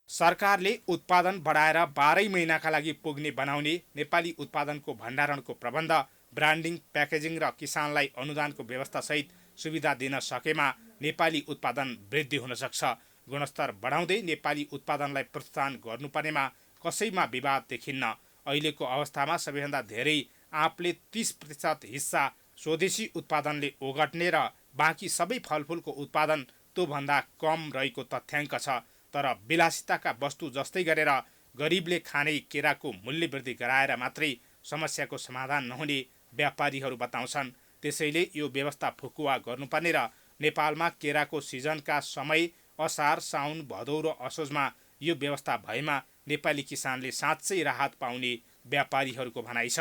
सरकारले उत्पादन बढाएर 12 महिनाका लागि पुग्ने बनाउने, नेपाली उत्पादनको भण्डारणको प्रबन्ध, ब्रान्डिङ, प्याकेजिङ र किसानलाई अनुदानको व्यवस्थासहित सुविधा दिन सकेमा नेपाली उत्पादन वृद्धि हुन सक्छ। गुणस्तर बढाउँदै नेपाली उत्पादनलाई प्रोत्साहन गर्नुपर्नेमा कसैमा विवाद देखिन्न। अहिलेको अवस्थामा सबैभन्दा धेरै आँपले 30% हिस्सा स्वदेशी उत्पादनले ओगट्ने र बाँकी सबै फलफुलको उत्पादन त्योभन्दा कम रहेको तथ्याङ्क छ। तर विलासिताका वस्तु जस्तै गरेर गरिबले खाने केराको मूल्य वृद्धि गराएर मात्रै समस्याको समाधान नहुने व्यापारीहरू बताउँछन्। त्यसैले यो व्यवस्था फुकुवा गर्नुपर्ने र नेपालमा केराको सिजनका समय असार, साउन, भदौ र असोजमा यो व्यवस्था भएमा नेपाली किसानले साँच्चै राहत पाउने व्यापारीहरूको भनाइ छ।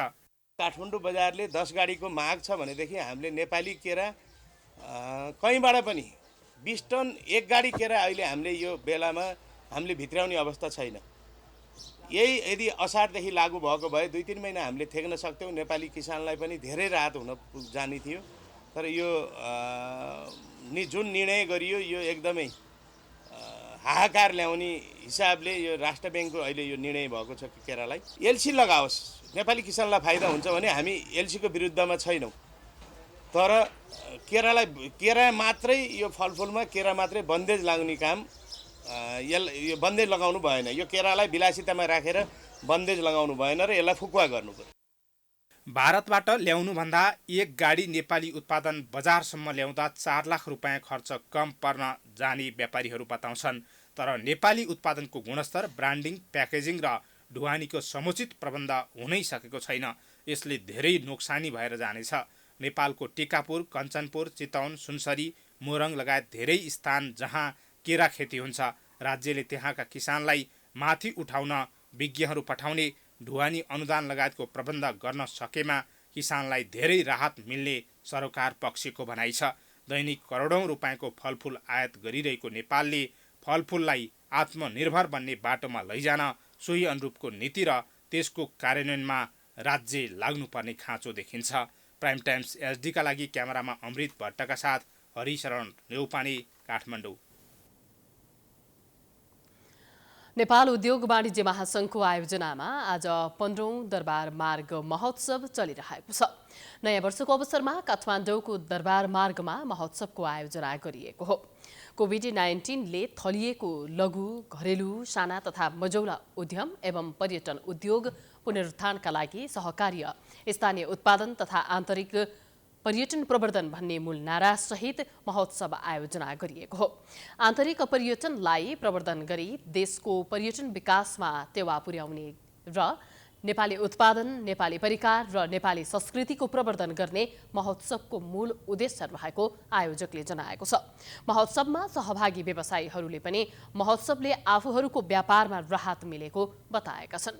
काठमाडौँ बजारले 10 गाडीको माग छ भनेदेखि हामीले नेपाली केरा कहीँबाट पनि 20 टन 1 गाडी केरा अहिले हामीले यो बेलामा हामीले भित्राउने अवस्था छैन। यही यदि असारदेखि लागू भएको भए 2-3 महिना हामीले थेक्न सक्थ्यौँ, नेपाली किसानलाई पनि धेरै राहत हुन जाने थियो। तर यो जुन निर्णय गरियो यो एकदमै हाहाकार ल्याउने हिसाबले यो राष्ट्र ब्याङ्कको अहिले यो निर्णय भएको छ कि केरालाई एलसी लगाओस्, नेपाली किसानलाई फाइदा हुन्छ भने हामी एलसीको विरुद्धमा छैनौँ। तर केरा मात्रै यो फलफुलमा केरा मात्रै बन्देज लाग्ने काम यो बन्देज लगाउनु भएन। यो केरालाई विलासितामा राखेर बन्देज लगाउनु भएन र यसलाई फुकुवा गर्नु पर्यो। भारतबाट ल्याउनुभन्दा 1 गाडी नेपाली उत्पादन बजारसम्म ल्याउँदा 4 लाख रुपियाँ खर्च कम पर्न जाने व्यापारीहरू बताउँछन्। तर नेपाली उत्पादनको गुणस्तर, ब्रान्डिङ, प्याकेजिङ र ढुवानीको समुचित प्रबन्ध हुनै सकेको छैन। यसले धेरै नोक्सानी भएर जानेछ। नेपालको टिकापुर, कञ्चनपुर, चितवन, सुनसरी, मोरङ लगायत धेरै स्थान जहाँ केरा खेती हुन्छ, राज्यले त्यहाँका किसानलाई माथि उठाउन विज्ञहरू पठाउने, ढुवानी अनुदान लगायतको प्रबन्ध गर्न सकेमा किसानलाई धेरै राहत मिल्ने सरकार पक्षको भनाइ छ। दैनिक करोडौँ रुपियाँको फलफुल आयात गरिरहेको नेपालले फलफुललाई आत्मनिर्भर बन्ने बाटोमा लैजान सोही अनुरूपको नीति र त्यसको कार्यान्वयनमा राज्य लाग्नुपर्ने खाँचो देखिन्छ। प्राइम टाइम्स एचडीका लागि क्यामेरामा अमृत भट्टका साथ हरिशरण नेउपाने, काठमाडौँ। नेपाल उद्योग वाणिज्य महासङ्घको आयोजनामा आज 15औं दरबार मार्ग महोत्सव चलिरहेको छ। नयाँ वर्षको अवसरमा काठमाडौँको दरबार मार्गमा महोत्सवको आयोजना गरिएको हो। कोभिड-19ले थलिएको लघु, घरेलु, साना तथा मझौला उद्यम एवं पर्यटन उद्योग पुनरुत्थानका लागि सहकार्य, स्थानीय उत्पादन तथा आन्तरिक पर्यटन प्रवर्धन भन्ने मूल नारा सहित महोत्सव आयोजना गरिएको हो। आन्तरिक पर्यटनलाई प्रवर्धन गरी देशको पर्यटन विकासमा टेवा पुर्याउने र नेपाली उत्पादन, नेपाली परिकार र नेपाली संस्कृतिको प्रवर्धन गर्ने महोत्सवको मूल उद्देश्य रहेको आयोजकले जनाएको छ। महोत्सवमा सहभागी व्यवसायीहरूले पनि महोत्सवले आफूहरूको व्यापारमा राहत मिलेको बताएका छन्।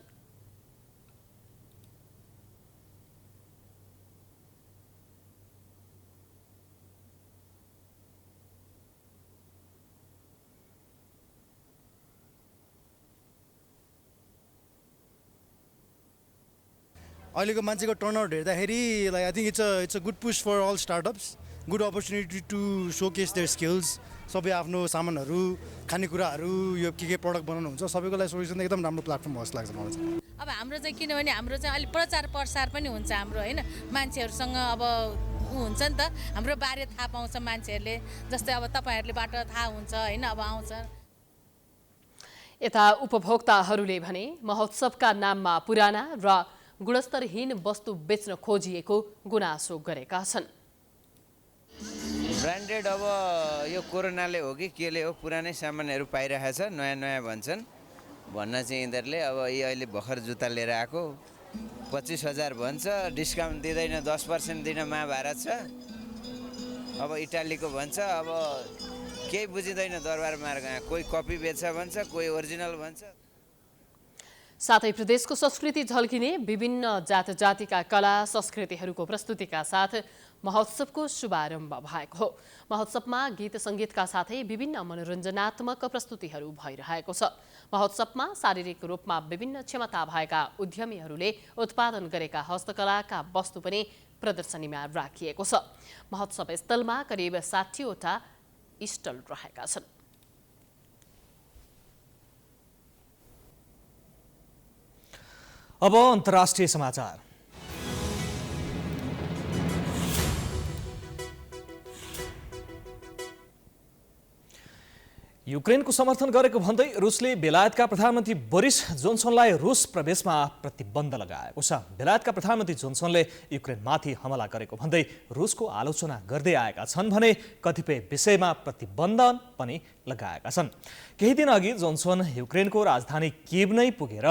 अहिलेको मान्छेको टर्नआउट हेर्दाखेरि I think it's a good push for all startups, good opportunity to showcase their skills. सबै आफ्नो सामानहरू, खानेकुराहरू, यो के प्रडक्ट बनाउनुहुन्छ सबैको लागि सोकेस एकदम राम्रो प्लेटफर्म हो जस्तो लाग्छ मलाई चाहिँ। अब हाम्रो चाहिँ किनभने हाम्रो चाहिँ अलिक प्रचार प्रसार पनि हुन्छ हाम्रो, होइन, मान्छेहरूसँग अब हुन्छ नि त, हाम्रो बारे थाहा पाउँछ मान्छेहरूले। जस्तै अब तपाईँहरूलेबाट थाहा हुन्छ, होइन, अब आउँछ। यता उपभोक्ताहरूले भने महोत्सवका नाममा पुराना र गुणस्तरहीन वस्तु बेच्न खोजिएको गुनासो गरेका छन्। ब्रान्डेड अब यो कोरोनाले हो कि केले हो, पुरानै सामानहरू पाइरहेछ, नयाँ नयाँ भन्छन्। भन्न चाहिँ यिनीहरूले अब यी अहिले भर्खर जुत्ता लिएर आएको 25,000 भन्छ, डिस्काउन्ट दिँदैन, 10% दिन महाभारत छ। अब इटालीको भन्छ, अब केही बुझिँदैन दरबार मार्गमा, कोही कपी बेच्छ भन्छ, कोही ओरिजिनल भन्छ। साथै प्रदेशको संस्कृति झल्किने विभिन्न जात जातिका कला संस्कृतिहरूको प्रस्तुतिका साथ महोत्सवको शुभारम्भ भएको हो। महोत्सवमा गीत सङ्गीतका साथै विभिन्न मनोरञ्जनात्मक प्रस्तुतिहरू भइरहेको छ। महोत्सवमा शारीरिक रूपमा विभिन्न क्षमता भएका उद्यमीहरूले उत्पादन गरेका हस्तकलाका वस्तु पनि प्रदर्शनीमा राखिएको छ। महोत्सव स्थलमा करिब 60वटा स्टल रहेका छन्। अब अन्तर्राष्ट्रिय समाचार। युक्रेनको समर्थन गरेको भन्दै रुसले बेलायतका प्रधानमन्त्री बोरिस जोन्सनलाई रुस प्रवेशमा प्रतिबन्ध लगाएको छ। बेलायतका प्रधानमन्त्री जोन्सनले युक्रेनमाथि हमला गरेको भन्दै रुसको आलोचना गर्दै आएका छन् भने कतिपय विषयमा प्रतिबन्ध पनि लगाएका छन्। केही दिन अघि जोन्सन युक्रेनको राजधानी कियभ नै पुगेर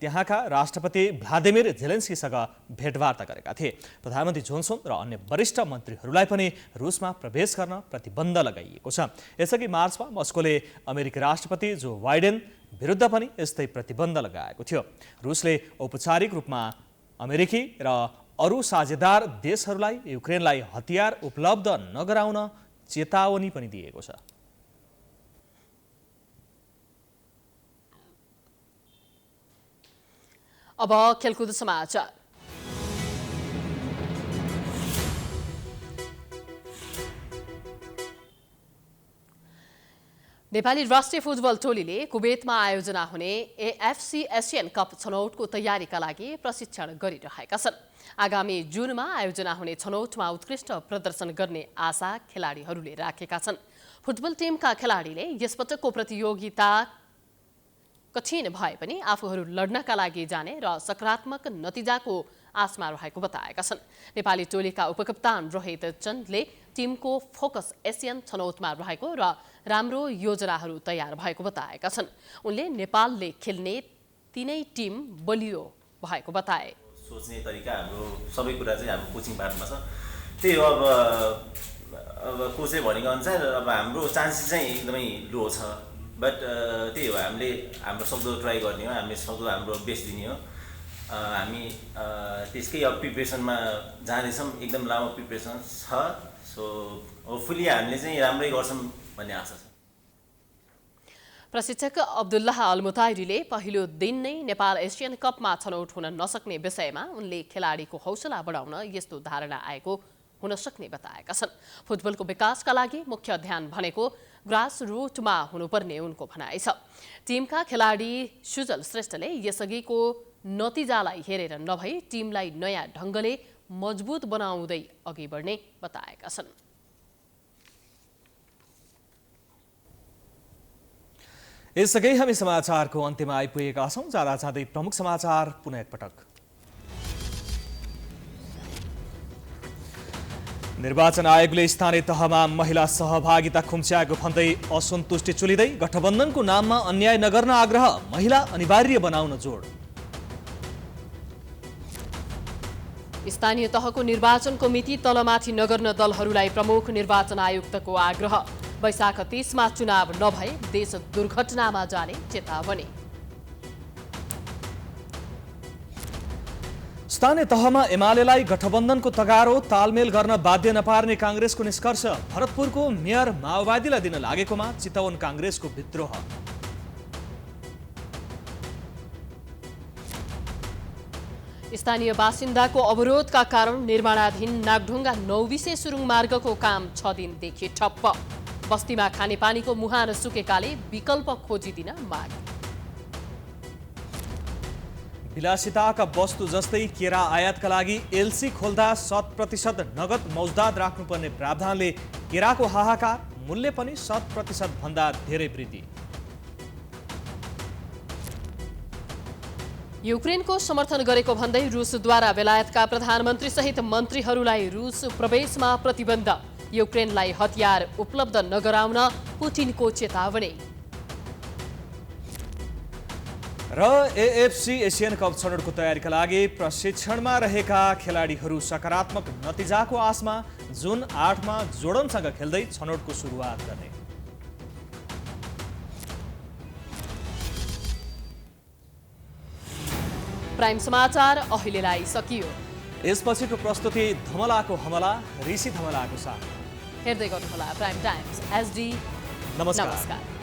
त्यहाँका राष्ट्रपति भ्लादिमिर जेलेन्स्कीसँग भेटवार्ता गरेका थिए। प्रधानमन्त्री जोन्सन र अन्य वरिष्ठ मन्त्रीहरूलाई पनि रुसमा प्रवेश गर्न प्रतिबन्ध लगाइएको छ। यसअघि मार्चमा मस्कोले अमेरिकी राष्ट्रपति जो बाइडेन विरुद्ध पनि यस्तै प्रतिबन्ध लगाएको थियो। रुसले औपचारिक रूपमा अमेरिकी र अरू साझेदार देशहरूलाई युक्रेनलाई हतियार उपलब्ध नगराउन चेतावनी पनि दिएको छ। अब खेलकुद समाचार। नेपाली राष्ट्रिय फुटबल टोलीले कुवेतमा आयोजना हुने एएफसी एसियन कप छनौटको तयारीका लागि प्रशिक्षण गरिरहेका छन्। आगामी जुनमा आयोजना हुने छनौटमा उत्कृष्ट प्रदर्शन गर्ने आशा खेलाडीहरूले राखेका छन्। फुटबल टिमका खेलाडीले यसपटकको प्रतियोगिता कठिन भए पनि आफूहरू लड्नका लागि जाने र सकारात्मक नतिजाको आशमा रहेको बताएका छन्। नेपाली टोलीका उपकप्तान रोहित चन्दले टिमको फोकस एसियन छनौटमा रहेको र राम्रो योजनाहरू तयार भएको बताएका छन्। उनले नेपालले खेल्ने तीनै टिम बलियो भएको बताए। सोच्ने तरिका हाम्रो सबै कुरा चाहिँ हाम्रो कोचिङ पार्टमा छ। त्यही हो, अब कोचले भनेको अनुसार अब हाम्रो चान्सेस चाहिँ एकदमै लो छ। बट त्यही हो, हामीले हाम्रो सक्दो ट्राई गर्ने हो, हामीले सक्दो हाम्रो बेस्ट दिने हो। हामी त्यसकै अब प्रिपरेसनमा जाँदैछौँ, एकदम लामो प्रिपरेसन छ। सो होपफुली हामीले चाहिँ राम्रै गर्छौँ भन्ने आशा छ। प्रशिक्षक अब्दुल्लाह अलमुताइरीले पहिलो दिन नै नेपाल एसियन कपमा छनौट हुन नसक्ने विषयमा उनले खेलाडीको हौसला बढाउन यस्तो धारणा आएको हुन सक्ने बताएका छन्। फुटबलको विकासका लागि मुख्य ध्यान भनेको ग्रास रुटमा हुनुपर्ने उनको भनाइ छ। टिमका खेलाडी सुजल श्रेष्ठले यसअघिको नतिजालाई हेरेर नभई टिमलाई नयाँ ढङ्गले मजबुत बनाउँदै अघि बढ्ने बताएका छन्। यसअघि हामी समाचारको अन्त्यमा आइपुगेका छौँ। जाँदा जाँदै प्रमुख समाचार पुनः एकपटक। निर्वाचन आयोगले स्थानीय तहमा महिला सहभागिता खुम्च्याएको भन्दै असन्तुष्टि चुलिँदै गठबन्धनको नाममा अन्याय नगर्न आग्रह, महिला अनिवार्य बनाउन जोड। स्थानीय तहको निर्वाचनको मिति तलमाथि नगर्न दलहरूलाई प्रमुख निर्वाचन आयुक्तको आग्रह। वैशाख 30मा चुनाव नभए देश दुर्घटनामा जाने चेतावनी। स्थानीय तहमा एमालेलाई गठबन्धनको तगारो तालमेल गर्न बाध्य नपार्ने काङ्ग्रेसको निष्कर्ष। भरतपुरको मेयर माओवादीलाई दिन लागेकोमा चितवन काङ्ग्रेसको विद्रोह। स्थानीय बासिन्दाको अवरोधका कारण निर्माणाधीन नागढुङ्गा नौबिसे सुरुङ मार्गको काम 6 दिनदेखि ठप्प। बस्तीमा खानेपानीको मुहान सुकेकाले विकल्प खोजिदिन माग। विलासिताका वस्तु जस्तै केरा आयातका लागि एलसी खोल्दा 100% नगद मौजदात राख्नुपर्ने प्रावधानले केराको हाहाकार, मूल्य पनि 100% भन्दा धेरै वृद्धि। युक्रेनको समर्थन गरेको भन्दै रुसद्वारा बेलायतका प्रधानमन्त्री सहित मन्त्रीहरूलाई रुस प्रवेशमा प्रतिबन्ध। युक्रेनलाई हतियार उपलब्ध नगराउन पुटिनको चेतावनी। र एएफसी एसियन कप छनौटको तयारीका लागि प्रशिक्षणमा रहेका खेलाडीहरू सकारात्मक नतिजाको आशमा जुन 8मा जोर्डनसँग खेल्दै छनौटको सुरुवात गर्ने। प्राइम समाचार अहिलेलाई सकियो। यसपछिको प्रस्तुति धमलाको हमला, ऋषि धमलाको साथ। हेर्दै गर्नुहोला प्राइम टाइम्स एसडी। नमस्कार।